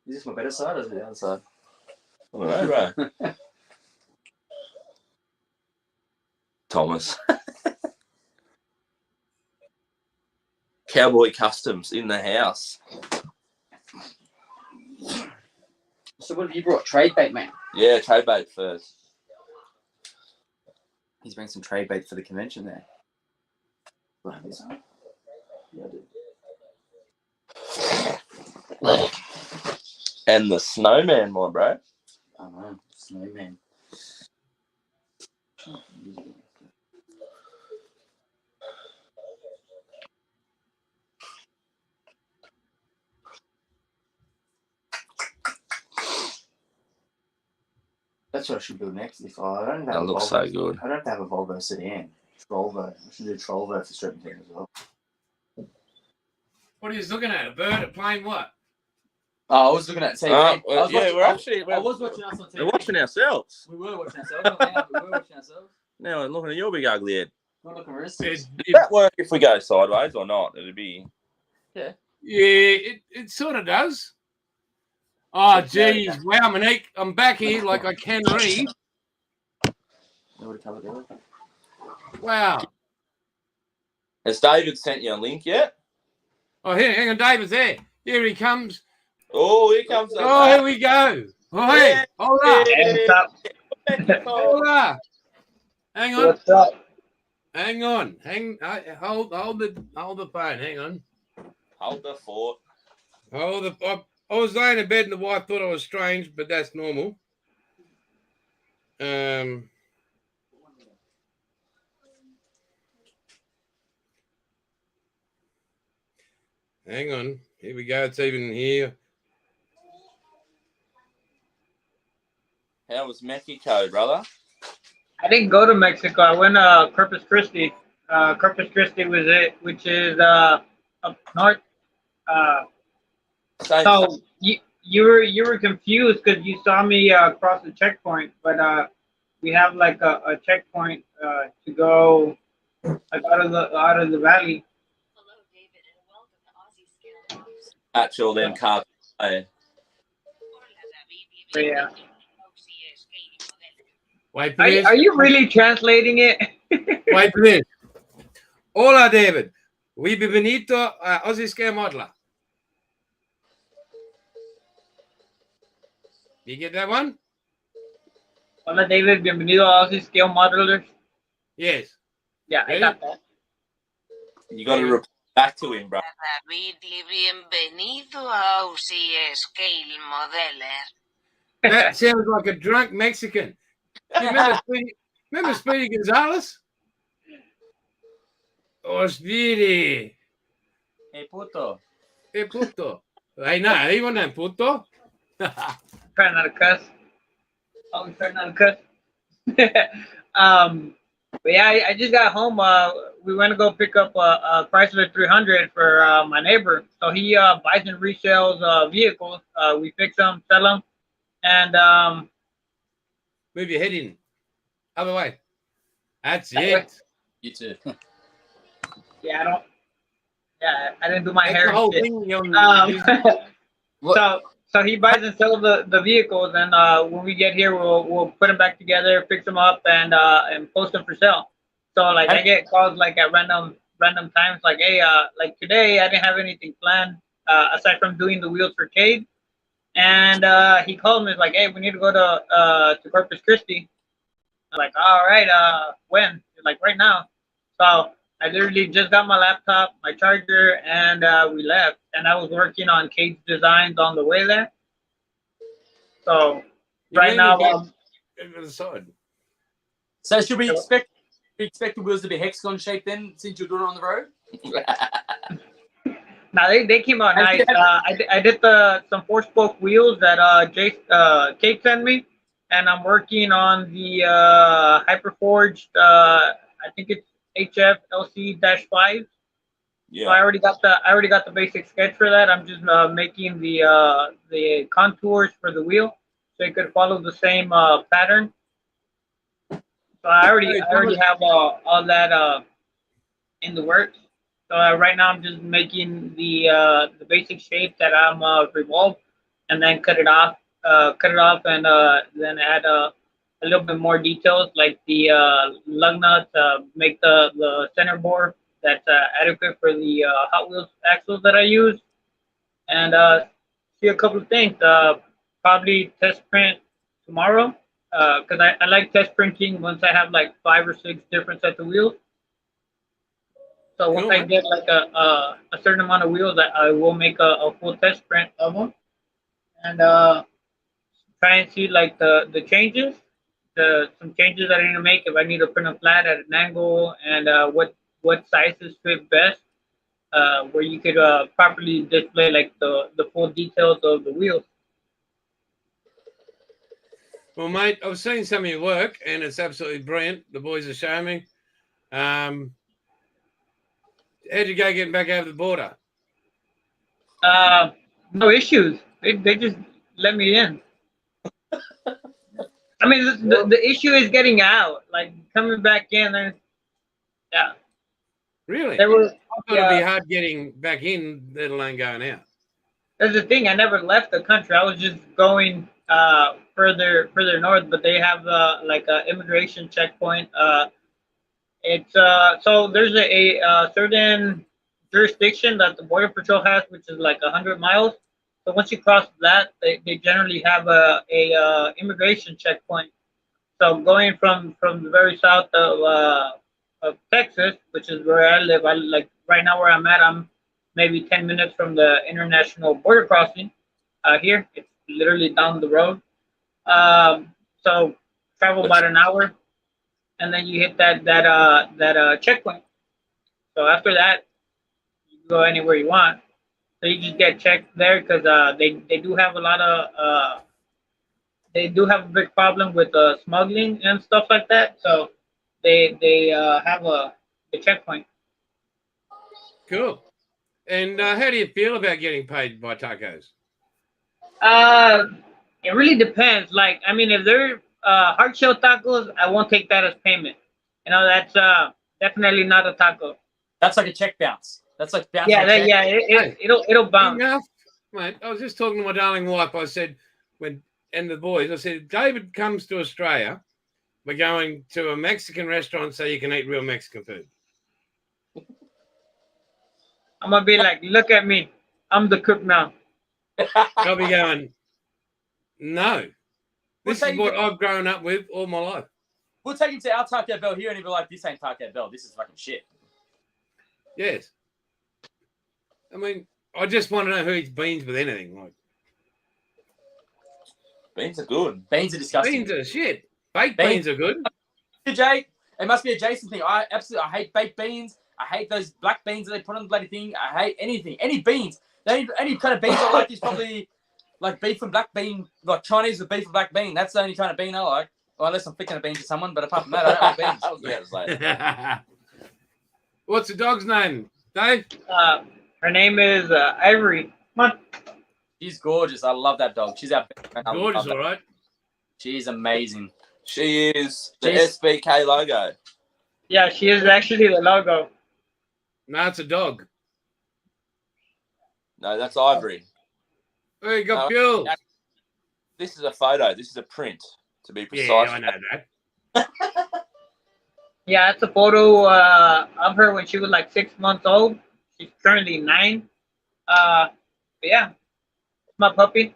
Is this my better side or is it the other side? I don't know, bro. Thomas. Cowboy Customs in the house. So what have you brought? Trade bait, mate? Yeah, trade bait first. He's bringing some trade bait for the convention there. Do I have this on? Yeah, I do. And the snowman, my bro. I know. Snowman. That's what I should build next. If I don't have That looks so good. I don't have to have a Volvo sedan. Trolvo. I should do Trolvo for certain things as well. What are you looking at? A bird playing what? Oh, I was looking at TV. We're watching us on TV. We're watching ourselves. We were watching ourselves. We were watching ourselves. Now I'm looking at your big ugly head. Not looking roosters. Does that work if we go sideways or not? It'd be. Yeah, it sort of does. Oh, geez. Wow, Monique. I'm back here like I can read. Wow. Has David sent you a link yet? Oh, hang on. David's there. Here he comes. Oh, here comes. Oh, here we go. Oh, hey. Hold up. Hold up. Hang on. What's up? Hang on. Hold the phone. Hang on. Hold the fort. I was laying in bed and the wife thought I was strange, but that's normal. Hang on. Here we go. It's even here. How was Mexico, brother? I didn't go to Mexico. I went to Corpus Christi. Corpus Christi was it, which is up north. So you were confused because you saw me cross the checkpoint, but we have like a checkpoint to go like out of the valley. Hello, David, and welcome to Aussie Scale. Actual then car. So, yeah. Wait for this. Are you really translating it? Wait for this. Hola, David. We bienvenido a Aussie Scale Modeler. You get that one? Hola, David. Bienvenido a Aussie Scale Modelers. Yes. Yeah, I got that. You got to reply back to him, bro. David, bienvenido a Aussie Scale Modeler. That sounds like a drunk Mexican. You remember Speedy Gonzalez? Speedy. Hey, puto. Hey, puto. Hey, no, he wasn't that puto. Trying not to cuss. Oh, trying not to cuss. But yeah, I just got home. We went to go pick up a Chrysler 300 for my neighbor. So he buys and resells vehicles. We fix them, sell them, and Move your head in. Other way. That's That it. way. You too. Yeah, Yeah, I didn't do my That's hair the and whole shit. thing. So he buys and sells the vehicles, and when we get here, we'll put them back together, fix them up, and post them for sale. So like I get calls like at random times, like hey, like today I didn't have anything planned aside from doing the wheels for Cade, and he called me like hey, we need to go to Corpus Christi. I'm like all right, when? He's like right now. So I literally just got my laptop, my charger, and we left. And I was working on Cade's designs on the way there. So right now, to the side. So should we expect the wheels to be hexagon shaped then, since you're doing it on the road? now they came out nice. I did some 4-spoke wheels that Cade sent me, and I'm working on the Hyperforged. I think it's HF LC-5. Yeah. So I already got the basic sketch for that. I'm just making the contours for the wheel, so it could follow the same pattern. So I already have all that in the works. So right now I'm just making the basic shape that I'm revolve, and then cut it off, and then add a little bit more details like the lug nuts, make the center bore that's adequate for the Hot Wheels axles that I use, and see a couple of things. Probably test print tomorrow, because I like test printing once I have like 5 or 6 different sets of wheels. So once I get like a certain amount of wheels, I will make a full test print of them, and try and see like the changes, some changes that I need to make if I need to print them flat at an angle, and what sizes fit best, where you could properly display like the full details of the wheels. Well, mate, I've seen some of your work, and it's absolutely brilliant. The boys are showing me. How'd you go getting back over the border? No issues. They just let me in. I mean, the issue is getting out, like coming back in. And yeah. Really? There was, I thought it'd be hard getting back in, let alone going out. That's the thing. I never left the country. I was just going further north, but they have like a immigration checkpoint. It's so there's a certain jurisdiction that the border patrol has, which is like 100 miles. So once you cross that, they generally have a immigration checkpoint. So going from the very south of Texas, which is where I live, I like right now where I'm at, I'm maybe 10 minutes from the international border crossing. Here, it's literally down the road. So travel about an hour, and then you hit that checkpoint. So after that, you can go anywhere you want. So you just get checked there because they do have a lot of they do have a big problem with smuggling and stuff like that. So they have a checkpoint. Cool. And how do you feel about getting paid by tacos? It really depends. Like, I mean, if they're hard shell tacos, I won't take that as payment. You know, that's definitely not a taco. That's like a check bounce. That's like bounce. Yeah, it'll bounce. Enough, mate. I was just talking to my darling wife. I said, and the boys, I said, if David comes to Australia, we're going to a Mexican restaurant so you can eat real Mexican food. I'm gonna be like, look at me, I'm the cook now. I'll be going, no. This is what I've grown up with all my life. We'll take him to our Taco Bell here and he'll be like, this ain't Taco Bell, this is fucking shit. Yes. I mean, I just want to know who eats beans with anything. Like, beans are good. Beans are disgusting. Beans are shit. Baked beans are good. Jay, it must be a Jason thing. I hate baked beans. I hate those black beans that they put on the bloody thing. I hate anything. Any beans. Any kind of beans I like is probably like beef and black bean, like Chinese with beef and black bean. That's the only kind of bean I like. Well, unless I'm flicking a bean to someone, but apart from that, I don't like beans. I was about to say. What's the dog's name, Dave? Her name is Ivory. Come on. She's gorgeous. I love that dog. She's our best. Gorgeous, all right. She's amazing. She is the SBK logo. Yeah, she is actually the logo. No, it's a dog. No, that's ivory. Oh, you got No, Buell. This is a photo. This is a print, to be precise. Yeah, I know that. Yeah, that's a photo of her when she was like 6 months old. She's currently 9. But yeah, it's my puppy.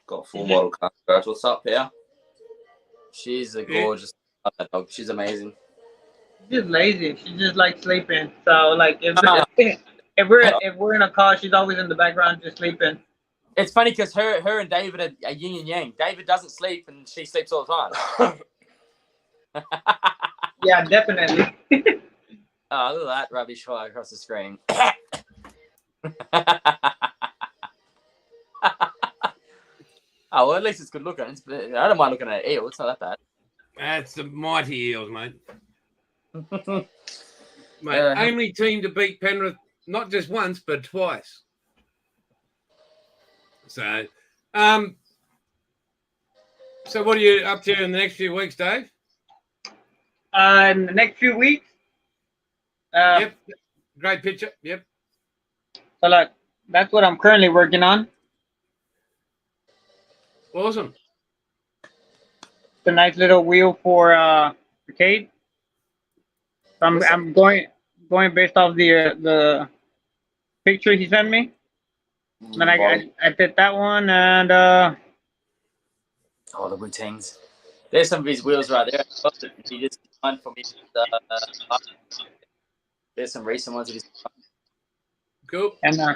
Got full model cars. What's up, Pal? She's a gorgeous dog. She's amazing. She's lazy. She just likes sleeping. So like if we're in a car, she's always in the background just sleeping. It's funny because her and David are yin and yang. David doesn't sleep and she sleeps all the time. Yeah, definitely. Oh, look at that rubbish fly across the screen. Oh, well, at least it's good looking. I don't mind looking at an eel. It's not that bad. That's the mighty Eels, mate. Mate, Yeah. only team to beat Penrith, not just once, but twice. So, so what are you up to in the next few weeks, Dave? In the next few weeks. Yep, great picture. Yep. So like that's what I'm currently working on. Awesome. It's a nice little wheel for Kade. I'm going based off the picture he sent me. Then I did that one and Oh, the routines. There's some of his wheels right there. He just designed for me. There's some recent ones. Cool. and I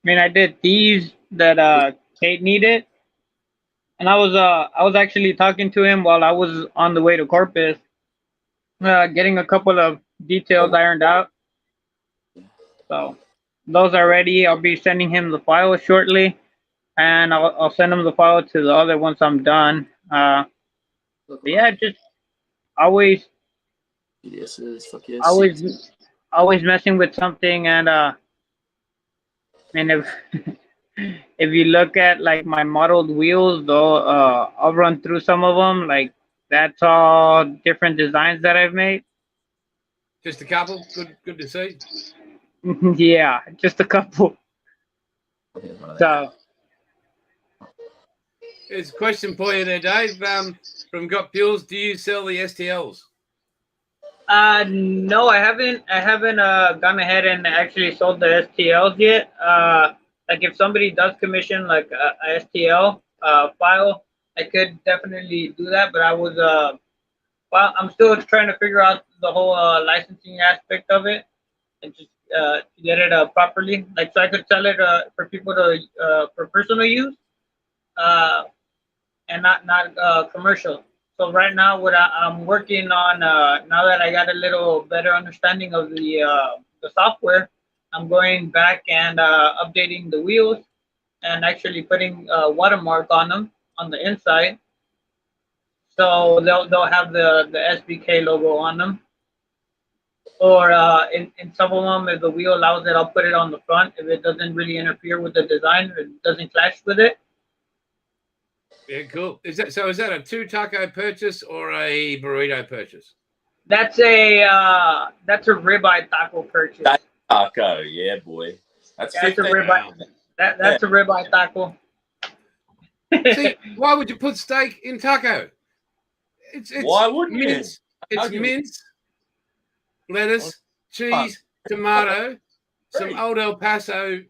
mean I did these that Kate needed, and I was actually talking to him while I was on the way to Corpus, getting a couple of details ironed out. So those are ready. I'll be sending him the file shortly, and I'll send him the file to the other once I'm done. But yeah, just always Yes, fuck yes. always messing with something, and if if you look at like my modeled wheels, though, I'll run through some of them. Like that's all different designs that I've made. Just a couple. Good to see. Yeah, just a couple. So Here's a question for you there, Dave. From Got Fuels, do you sell the STLs? no, I haven't gone ahead and actually sold the STLs yet. Like if somebody does commission like a STL file, I could definitely do that. But I was well, I'm still trying to figure out the whole licensing aspect of it and just get it properly. Like so I could sell it for people to for personal use, and not commercial. So right now, what I'm working on, now that I got a little better understanding of the software, I'm going back and updating the wheels and actually putting a watermark on them on the inside. So they'll have the SBK logo on them. Or in some of them, if the wheel allows it, I'll put it on the front if it doesn't really interfere with the design, if it doesn't clash with it. Yeah, cool. Is that a 2 taco purchase or a burrito purchase? That's a ribeye taco purchase. Taco, yeah, boy. That's a 15. ribeye. That's a ribeye taco. See, why would you put steak in taco? It's Why wouldn't mince. you? It's mince, lettuce, cheese, tomato, some old El Paso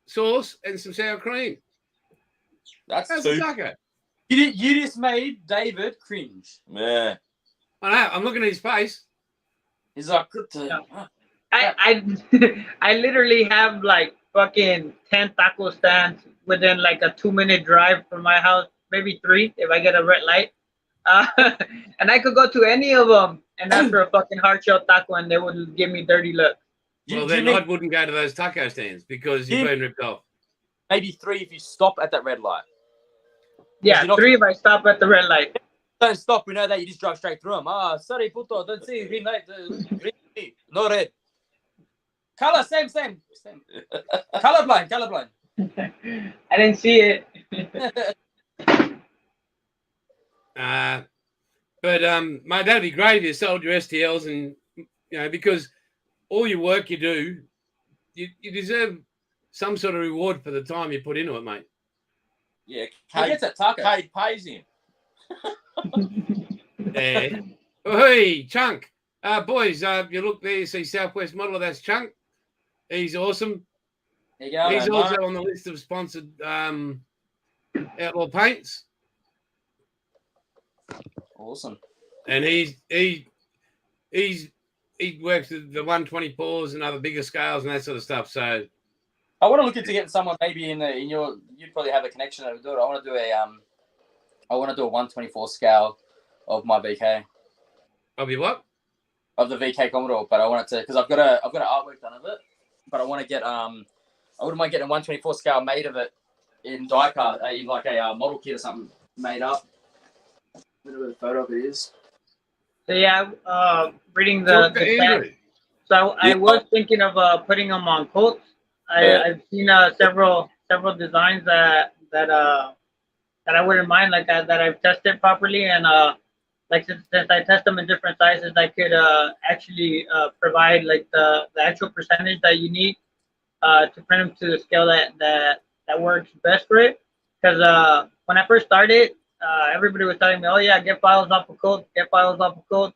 sauce, and some sour cream. That's a two. taco. You just made David cringe. Yeah. I know. I'm looking at his face. He's like, good to. No. I literally have like fucking 10 taco stands within like a 2-minute drive from my house, maybe 3 if I get a red light. And I could go to any of them and ask for a fucking hard shell taco, and they would give me dirty looks. Well, then I wouldn't go to those taco stands because you've been ripped off. Maybe 3 if you stop at that red light. Yeah, 3 if I stop at the red light. Don't stop. We know that you just drive straight through them. Sorry, puto. Don't see green light. Green, no red. Color, same. Colorblind. I didn't see it. But mate, that'd be great if you sold your STLs, and because all your work you do, you deserve some sort of reward for the time you put into it, mate. Yeah, He gets that taco. Kade pays him. Yeah. Oh, hey, Chunk. Boys, you look there, you see Southwest Modeler, that's Chunk. He's awesome. There you go. He's mate. also on the list of sponsored Outlaw Paints. Awesome. And he works with the 124s and other bigger scales and that sort of stuff. So I want to look into getting someone maybe in your. You'd probably have a connection that would do it. I want to do a 124 scale of my VK. I'll be what? Of the VK Commodore, but I want it to because I've got an artwork done of it, but I want to get I wouldn't mind getting a 124 scale made of it in die cut, in like a model kit or something made up. I don't know where the photo of it is. So yeah, reading the Talk to stats. Andrew. So I was thinking of putting them on coats. I've seen several designs that I wouldn't mind like that I've tested properly, and like since I test them in different sizes, I could actually provide like the actual percentage that you need to print them to the scale that works best for it. Because when I first started, everybody was telling me, "Oh yeah, get files off of coats, get files off of coats."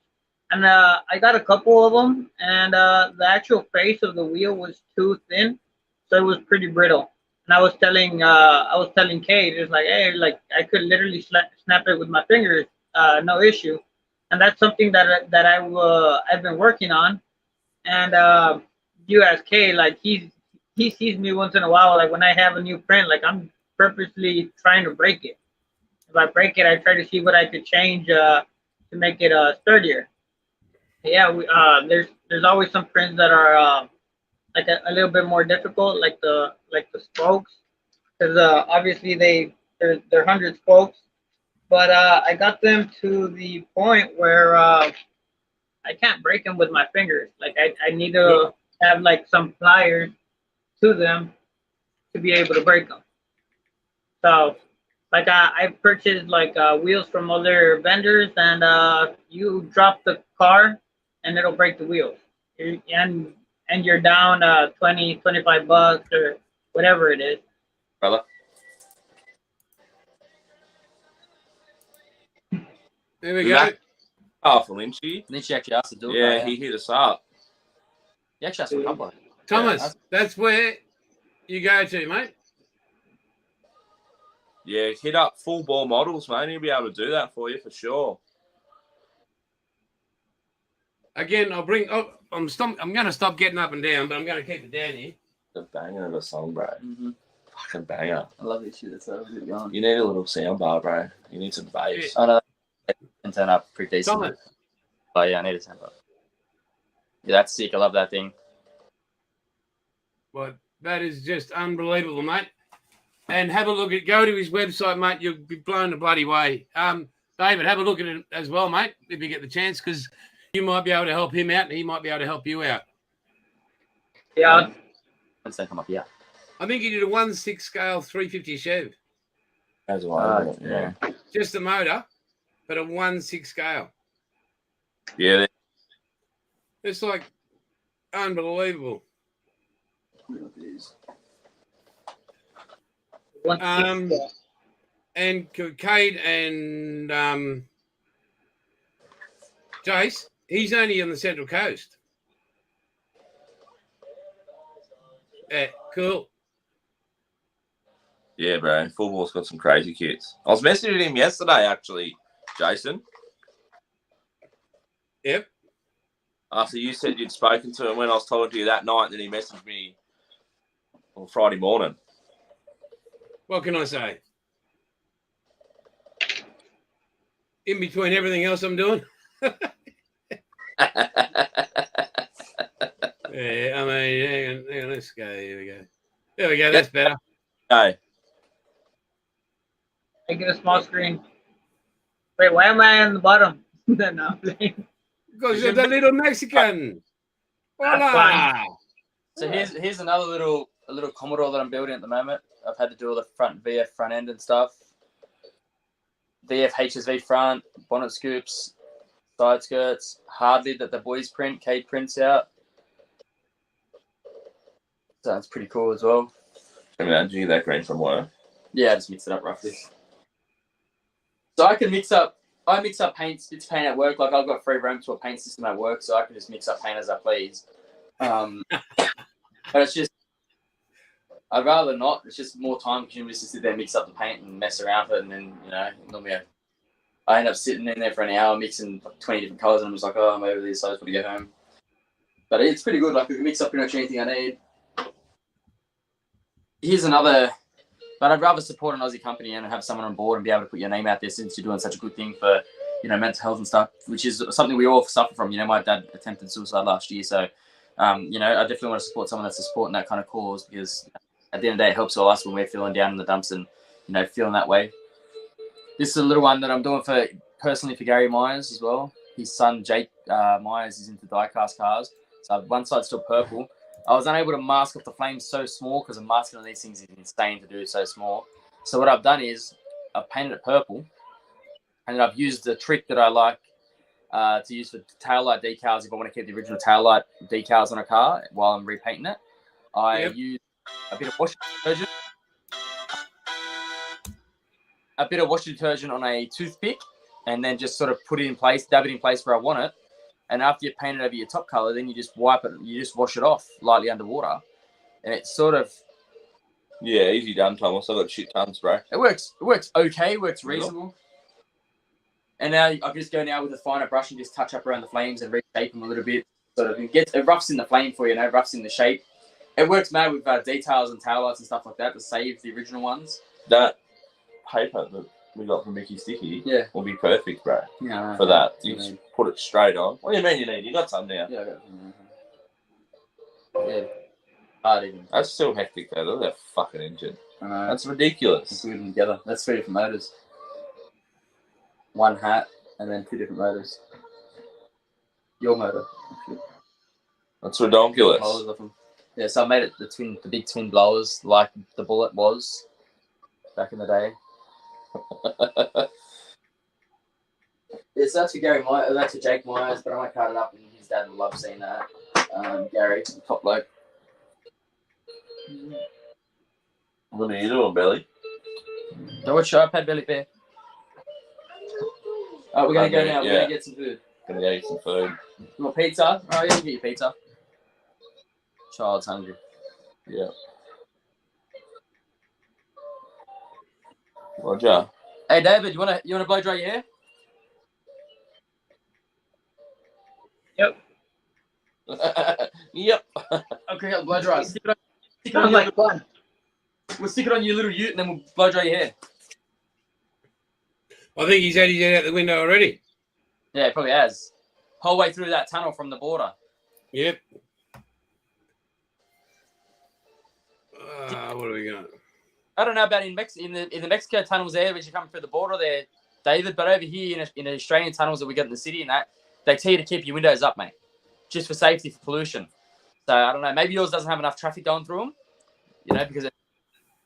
And I got a couple of them, and the actual face of the wheel was too thin, so it was pretty brittle. And I was telling Kate, it's like, hey, like I could literally snap it with my fingers, no issue. And that's something that I've been working on. And you ask Kate, like he sees me once in a while, like when I have a new print, like I'm purposely trying to break it. If I break it, I try to see what I could change to make it sturdier. Yeah, there's always some prints that are like a little bit more difficult, like the spokes, because obviously they're 100 spokes, but I got them to the point where I can't break them with my fingers. Like I need to have like some pliers to them to be able to break them. So like I purchased like wheels from other vendors, and you drop the car and it'll break the wheels, and you're down $20-25 or whatever it is. Brother. There we go. Powerful, Lynchy. Lynchy actually asked to do it. Yeah, he hit us up. He actually asked for a couple of it. Thomas, that's where you go to, mate. Yeah, hit up full ball models, mate. He'll be able to do that for you for sure. Again, I'll bring. Oh, I'm going to stop getting up and down, but I'm going to keep it down here. The banger of a song, bro. Mm-hmm. Fucking banger. I love this shit. That's so good going. You need a little sound bar, bro. You need some bass. Oh no, can turn up pretty decent. Thomas. Oh yeah, I need a sound bar. Yeah, that's sick. I love that thing. Well, that is just unbelievable, mate. And have a look go to his website, mate. You'll be blown the bloody way. David, have a look at it as well, mate, if you get the chance, because you might be able to help him out and he might be able to help you out. Yeah. Once they come up, yeah. I think he did a 1/6 scale 350 Chev. As well. Yeah. Just the motor, but a 1/6 scale. Yeah. It's like unbelievable. And Kade and Jase, he's only on the Central Coast. Yeah, cool. Yeah, bro. Football's got some crazy kits. I was messaging him yesterday, actually, Jason. Yep. After you said you'd spoken to him when I was talking to you that night, then he messaged me on Friday morning. What can I say? In between everything else I'm doing. Yeah, I mean, hang on, let's go. Here we go. There we go. That's better. Hey. I get a small screen. Wait, why am I on the bottom? No, because you're the little Mexican. Hola. So here's another little Commodore that I'm building at the moment. I've had to do all the front VF front end and stuff. VF HSV front, bonnet scoops, side skirts, hard lid that the boys print, Kate prints out. So that's pretty cool as well. Imagine that green from work. Yeah, I just mix it up roughly. So I can mix up. I mix up paints. It's paint at work. Like I've got free roam to a paint system at work, so I can just mix up paint as I please. But it's just. I'd rather not. It's just more time consuming just to sit there, mix up the paint, and mess around with it, and then normally I end up sitting in there for an hour mixing 20 different colors, and I'm just like, oh, I'm over this, so I just want to go home. But it's pretty good. Like, we can mix up pretty much anything I need. Here's another, but I'd rather support an Aussie company and have someone on board and be able to put your name out there since you're doing such a good thing for, mental health and stuff, which is something we all suffer from. My dad attempted suicide last year, so, I definitely want to support someone that's supporting that kind of cause because at the end of the day, it helps all us when we're feeling down in the dumps and, feeling that way. This is a little one that I'm doing personally for Gary Myers as well. His son, Jake Myers, is into die-cast cars. So one side's still purple. I was unable to mask off the flames so small because the masking on these things is insane to do so small. So what I've done is I've painted it purple and I've used the trick that I like to use for taillight decals if I want to keep the original taillight decals on a car while I'm repainting it. I use a bit of washing detergent on a toothpick and then just sort of put it in place, dab it in place where I want it. And after you've painted over your top color, then you just wipe it, you just wash it off lightly underwater. And it's sort of... Yeah, easy done, Thomas. I've got shit ton spray. It works okay, works reasonable. And now I can just go now with a finer brush and just touch up around the flames and reshape them a little bit. Sort of it roughs in the flame for you, roughs in the shape. It works mad with details and tail lights and stuff like that to save the original ones. That paper that we got from Mickey Sticky will be perfect, bro. Yeah, for that. You just put it straight on. What do you mean you need? You got some now. Yeah, I got some. Yeah. Hard even. That's still hectic, though. Look at that fucking engine. I know. That's ridiculous. Let's do them together. That's 3 different motors. One hat and then 2 different motors. Your motor. That's ridiculous. Blowers of them. Yeah, so I made it the big twin blowers like the Bullet was back in the day. So that's for Gary Myers. That's for Jake Myers, but I might cut it up, and his dad would love seeing that. Gary, top bloke. What are you doing, Belly? Don't watch your iPad, Belly Bear. We're gonna go now. We're gonna get some food. Gonna go eat some food. You want pizza? Oh, yeah, you can get your pizza. Child's hungry. Yeah. Roger. Hey, David, you wanna blow dry your hair? Yep. Yep. Okay, I'll blow dry. Sounds like fun. We'll stick it on your little ute and then we'll blow dry your hair. I think he's had his head out the window already. Yeah, it probably has. Whole way through that tunnel from the border. Yep. What are we going? I don't know about in the Mexico tunnels there, which are coming through the border there, David. But over here in the Australian tunnels that we got in the city and that, they tell you to keep your windows up, mate, just for safety, for pollution. So I don't know. Maybe yours doesn't have enough traffic going through them, because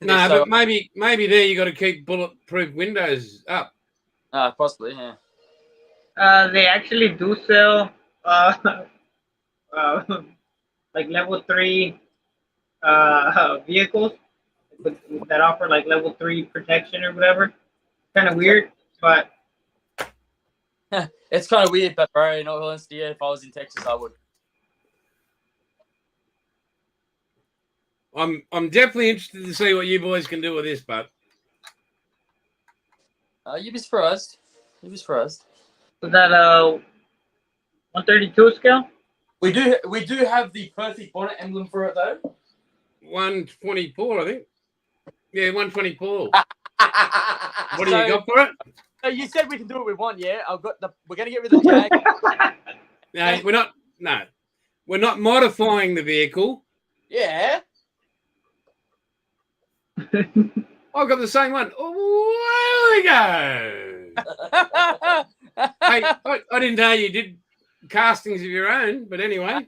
but maybe there you got to keep bulletproof windows up. Possibly, yeah. They actually do sell like level 3 vehicles that offer like level 3 protection or whatever. Kind of weird, but it's kind of weird. But bro, in all honesty, if I was in Texas, I would. I'm definitely interested to see what you boys can do with this, but you'd be surprised. You'd be surprised. Was that 132 scale? We do have the perfect bonnet emblem for it though. 124, I think. Yeah, 124. What do you got for it? So you said we can do what we want, yeah? We're gonna get rid of the Jag. No, we're not modifying the vehicle. Yeah. I've got the same one. Oh, there we go. Hey, I didn't know you did castings of your own, but anyway.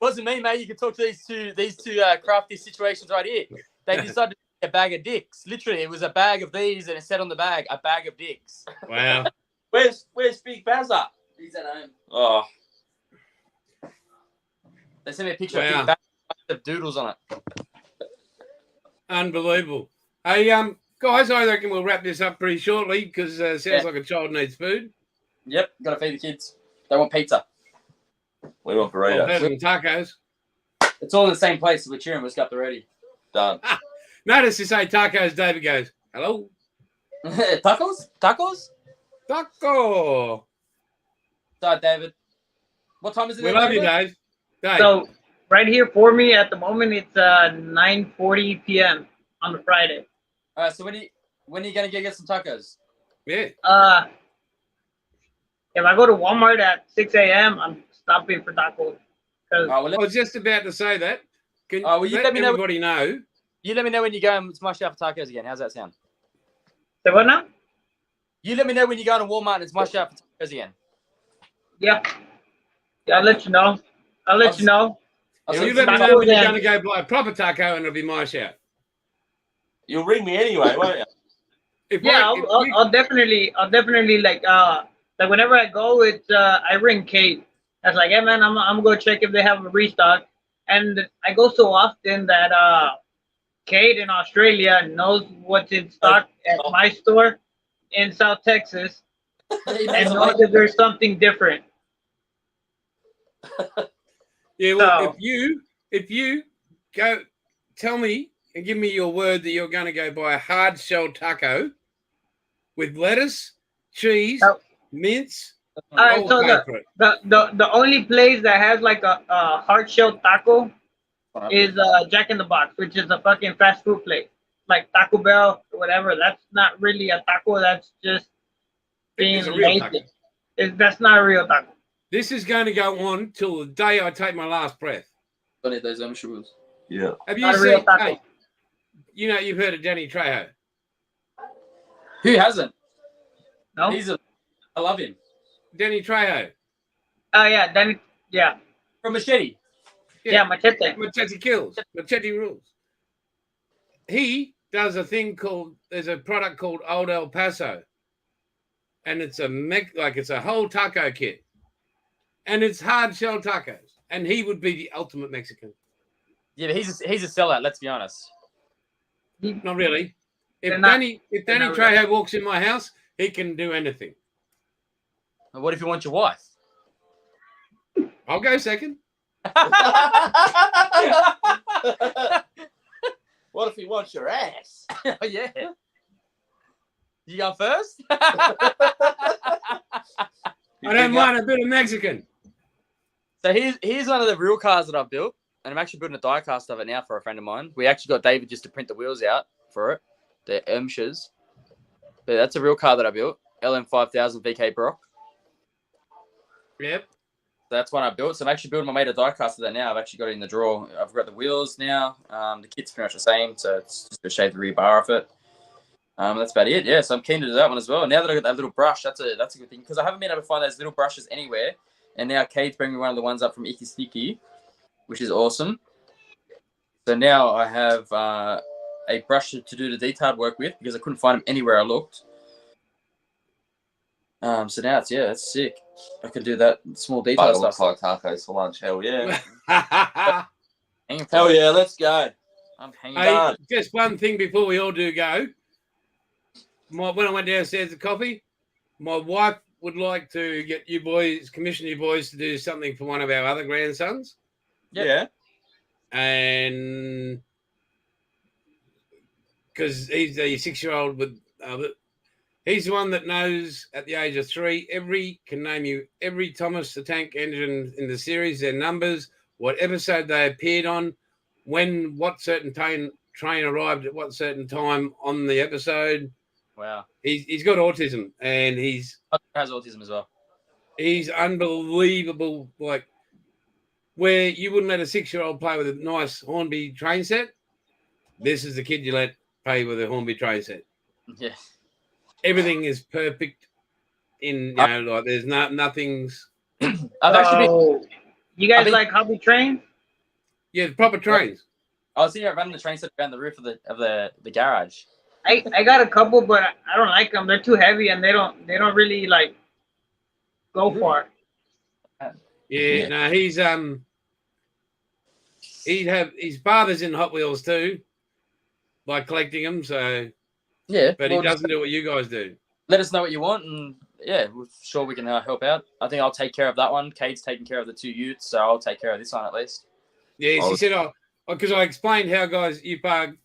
Wasn't me, mate. You can talk to these two crafty situations right here. They decided to make a bag of dicks. Literally, it was a bag of these, and it said on the bag, a bag of dicks. Wow. Where's Big Bazza? He's at home. Oh. They sent me a picture of a big bag of doodles on it. Unbelievable. Hey, guys, I reckon we'll wrap this up pretty shortly because it sounds like a child needs food. Yep, gotta feed the kids. They want pizza. We want Well, burritos. better than tacos. It's all in the same place, so we're cheering. Let's get ready. Done. Notice you say tacos, David goes, hello, Tacos? Tacos? taco. Sorry, David. What time is it? We there, love you, David? Dave. Dave. So right here for me at the moment, it's 9:40 p.m. on a Friday. All right. So when are you gonna go get some tacos? Yeah. If I go to Walmart at 6 a.m., I'm stopping for tacos. Cause Well, I was just about to say that. Can well, you let let me know- everybody know? you let me know when you go and smash out for tacos again. How's that sound? say what now? You let me know when you go to Walmart and smash out for tacos again. Yeah, I'll let you know. I'll let you know. If So you let me tacos know when you're and- going to go buy a proper taco and it'll be my shout. You'll ring me anyway, won't you? If Yeah, I- if you- I'll definitely like whenever I go, it's I ring Kate. I was like, hey man, I'm gonna check if they have a restock, and I go so often that Kate in Australia knows what's in stock at my store in South Texas, and knows if there's something different. Yeah, well, So- if you go, tell me and give me your word that you're going to go buy a hard shell taco with lettuce, cheese, Oh. mince. All right, I'll so pay for it. the only place that has like a hard shell taco is Jack in the Box, which is a fucking fast food place, like Taco Bell or whatever. That's not really a taco. That's just being It's a real lazy. taco. That's not a real taco. This is going to go on till the day I take my last breath. Don't eat those sugars. Yeah. Have you Not a real seen? taco. Hey, you know, you've heard of Danny Trejo. Who hasn't? No. I love him. Danny Trejo. Oh yeah, then yeah, From Machete. yeah, machete. Machete kills. Machete rules. He does a thing called, there's a product called Old El Paso. And it's it's a whole taco kit. And it's hard shell tacos. And he would be the ultimate Mexican. Yeah, but he's a sellout. Let's be honest. Not really. If They're not- Danny they're not Trejo walks in my house, he can do anything. And what if you want your wife? I'll go second. What if he wants your ass? Oh yeah. You go first? I don't mind a bit of Mexican. So here's one of the real cars that I've built, and I'm actually building a die cast of it now for a friend of mine. We actually got David just to print the wheels out for it, the Ermshires. But that's a real car that I built, LM5000 VK Brock. Yep. So that's one I built. So I'm actually building my made a die cast of that now. I've actually got it in the drawer. I've got the wheels now. The kit's pretty much the same, so it's just to shave the rear bar off it. That's about it. Yeah, so I'm keen to do that one as well. Now that I got that little brush, that's a good thing because I haven't been able to find those little brushes anywhere. And now Kate's bringing me one of the ones up from Icky Sticky, which is awesome. So now I have a brush to do the detailed work with because I couldn't find them anywhere I looked. So now it's sick. I can do that small But detail it looks stuff. like tacos for lunch. Hell yeah. Hanging for Hell it. yeah, let's go. I'm hanging. Hey, just one thing before we all do go. When I went downstairs to coffee, my wife would like to get you boys, commission you boys to do something for one of our other grandsons. Yep. Yeah. And because he's a 6-year-old with, he's the one that knows at the age of 3, can name you every Thomas the Tank Engine in the series, their numbers, what episode they appeared on, what certain train arrived at what certain time on the episode. Wow. He's got autism and He has autism as well. he's unbelievable. Like where you wouldn't let a 6-year-old play with a nice Hornby train set. This is the kid you let play with a Hornby train set. Yeah. Everything is perfect. Like there's nothing's. I've actually been, You guys been- like hobby trains? Yeah, proper trains. I was thinking of running the train set around the roof of the garage. I got a couple, but I don't like them. They're too heavy and they don't really like go far. Yeah, no, his father's in Hot Wheels too. by collecting them. So, Yeah, but well, he doesn't do what you guys do. let us know what you want, and yeah, we're sure we can help out. I think I'll take care of that one. Kate's taking care of the 2 utes, so I'll take care of this one at least. Yeah, she said, because I explained how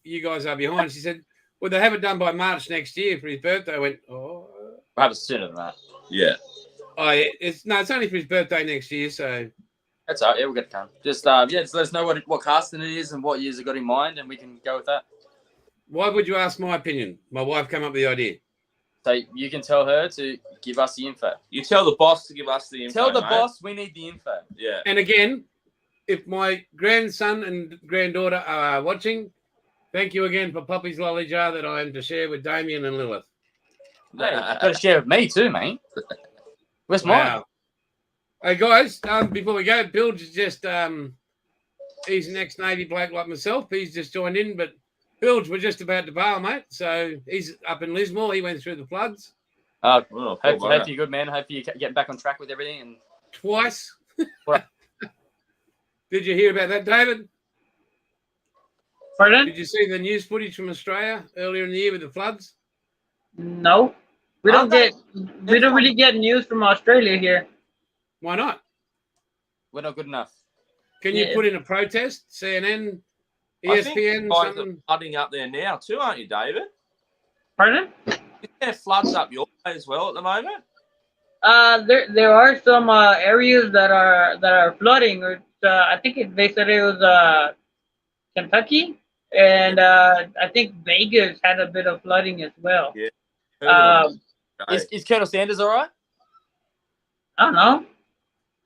you guys are behind. She said, well, they have it done by March next year for his birthday. I went, oh. We'll have it sooner than that. Yeah. Oh, yeah. It's only for his birthday next year, so. That's all right. Yeah, we'll get it done. Just just let us know what casting it is and what years it got in mind, and we can go with that. Why would you ask my opinion? My wife came up with the idea. So you can tell her to give us the info. You tell the boss to give us the info. Tell the mate. boss we need the info. Yeah. And again, if my grandson and granddaughter are watching, thank you again for Poppy's lolly jar that I am to share with Damien and Lilith. Hey, you've got to share with me too, mate. Where's mine? Hey guys, before we go, Bilge is just he's an ex-Navy bloke like myself. He's just joined in, but Bilge, we're just about to bail, mate. So he's up in Lismore. He went through the floods. Hope you're good, man. Hope you're getting back on track with everything. And twice. What? Did you hear about that, David? Pardon? Did you see the news footage from Australia earlier in the year with the floods? No. We don't really get news from Australia here. Why not? We're not good enough. Can you put in a protest? CNN, ESPN, something? Flooding up there now too, aren't you, David? Pardon? Is there floods up your way as well at the moment? There are some areas that are flooding. I think they said it was Kentucky, and I think Vegas had a bit of flooding as well. Yeah. Is Colonel Sanders all right? I don't know.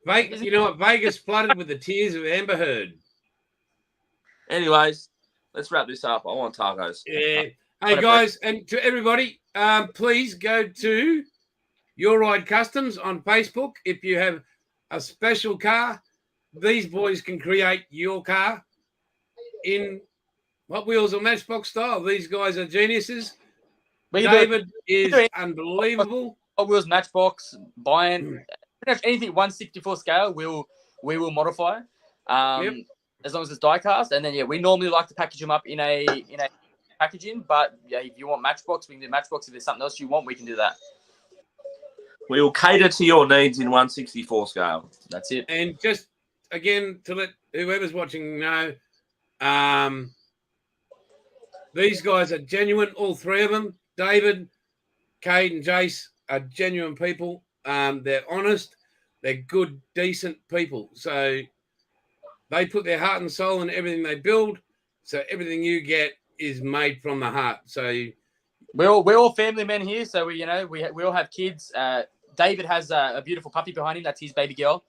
Vegas, you know what? Vegas flooded with the tears of Amber Heard. Anyways, let's wrap this up. I want tacos. Yeah. Hey, guys, and to everybody, please go to Your Ride Customs on Facebook. If you have a special car, these boys can create your car in Hot Wheels or Matchbox style. These guys are geniuses. David is unbelievable. Hot Wheels, Matchbox, buying anything 1/64 scale, we will modify. As long as it's die cast, and then we normally like to package them up in a packaging. But if you want Matchbox, we can do Matchbox. If there's something else you want, we can do that. We will cater to your needs in 1/64 scale. That's it. And just again to let whoever's watching know, these guys are genuine. All three of them, David, Kade, and Jase, are genuine people. They're honest. They're good, decent people. So they put their heart and soul in everything they build. So everything you get is made from the heart. So we're all family men here. So we all have kids. David has a beautiful puppy behind him. That's his baby girl.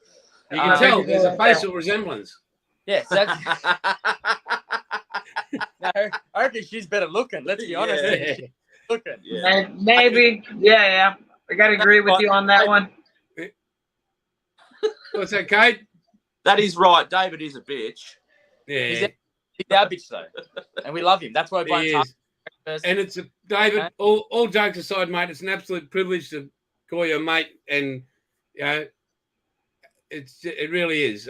You can tell there's a facial resemblance. Yes. No, I reckon she's better looking. Let's be honest. Yeah. She's looking. Yeah. Maybe. Yeah. I got to agree with you on that one. What's that, Kade? That is right. David is a bitch. Yeah. He's our bitch, though. And we love him. That's why we're buying first. And it's David, all jokes aside, mate, it's an absolute privilege to call you a mate. And, it really is.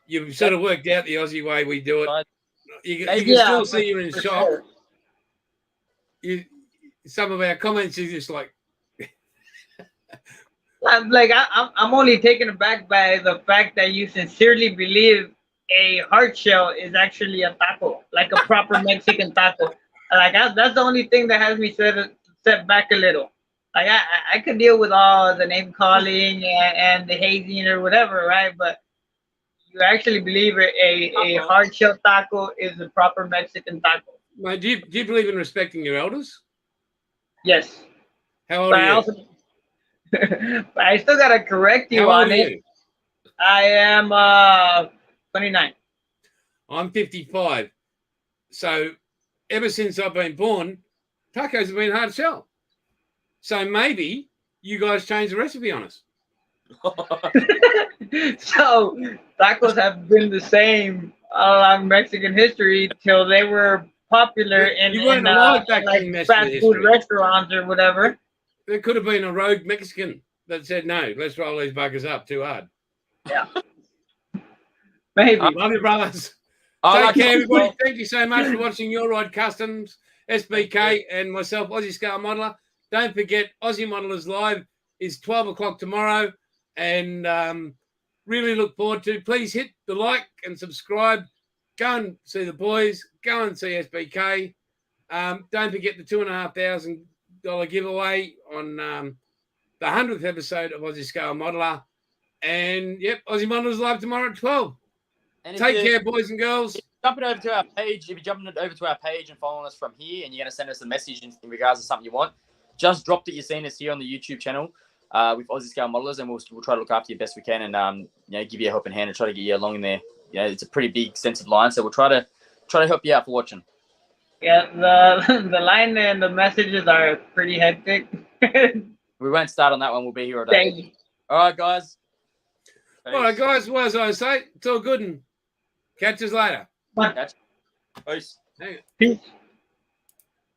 You've sort of worked out the Aussie way we do it. You can still see you're in shock. Sure. Some of our comments is just like, I'm only taken aback by the fact that you sincerely believe a hard shell is actually a taco, like a proper Mexican taco. That's the only thing that has me set back a little. Like I could deal with all the name calling and the hazing or whatever, right? But you actually believe a hard shell taco is a proper Mexican taco. Mate, do you believe in respecting your elders? Yes. How old are you? But I still gotta correct you on it. I am 29. I'm 55. So ever since I've been born, tacos have been hard shell. So maybe you guys changed the recipe on us. So tacos have been the same along Mexican history till they were popular in fast food restaurants or whatever. There could have been a rogue Mexican that said, no, let's roll these buggers up too hard. Yeah. Maybe. Love you, brothers. Take care, everybody. Thank you so much for watching Your Ride Customs, SBK, and myself, Aussie Scale Modeler. Don't forget, Aussie Modelers Live is 12 o'clock tomorrow, and really look forward to. Please hit the like and subscribe. Go and see the boys. Go and see SBK. Don't forget the $2,500 giveaway on the 100th episode of Aussie Scale Modeler. And, yep, Aussie Modelers Live tomorrow at 12. And Take care, boys and girls. Jumping over to our page, if you're jumping over to our page and following us from here, and you're going to send us a message in regards to something you want, just drop that you're seeing us here on the YouTube channel with Aussie Scale Modelers, and we'll try to look after you best we can, and give you a helping hand and try to get you along in there. It's a pretty big, extensive line, so we'll try to help you out for watching. Yeah, the line and the messages are pretty hectic. We won't start on that one. We'll be here all day. All right, guys. All right, guys. What as I say, it's all good, and catch us later. Peace. Peace.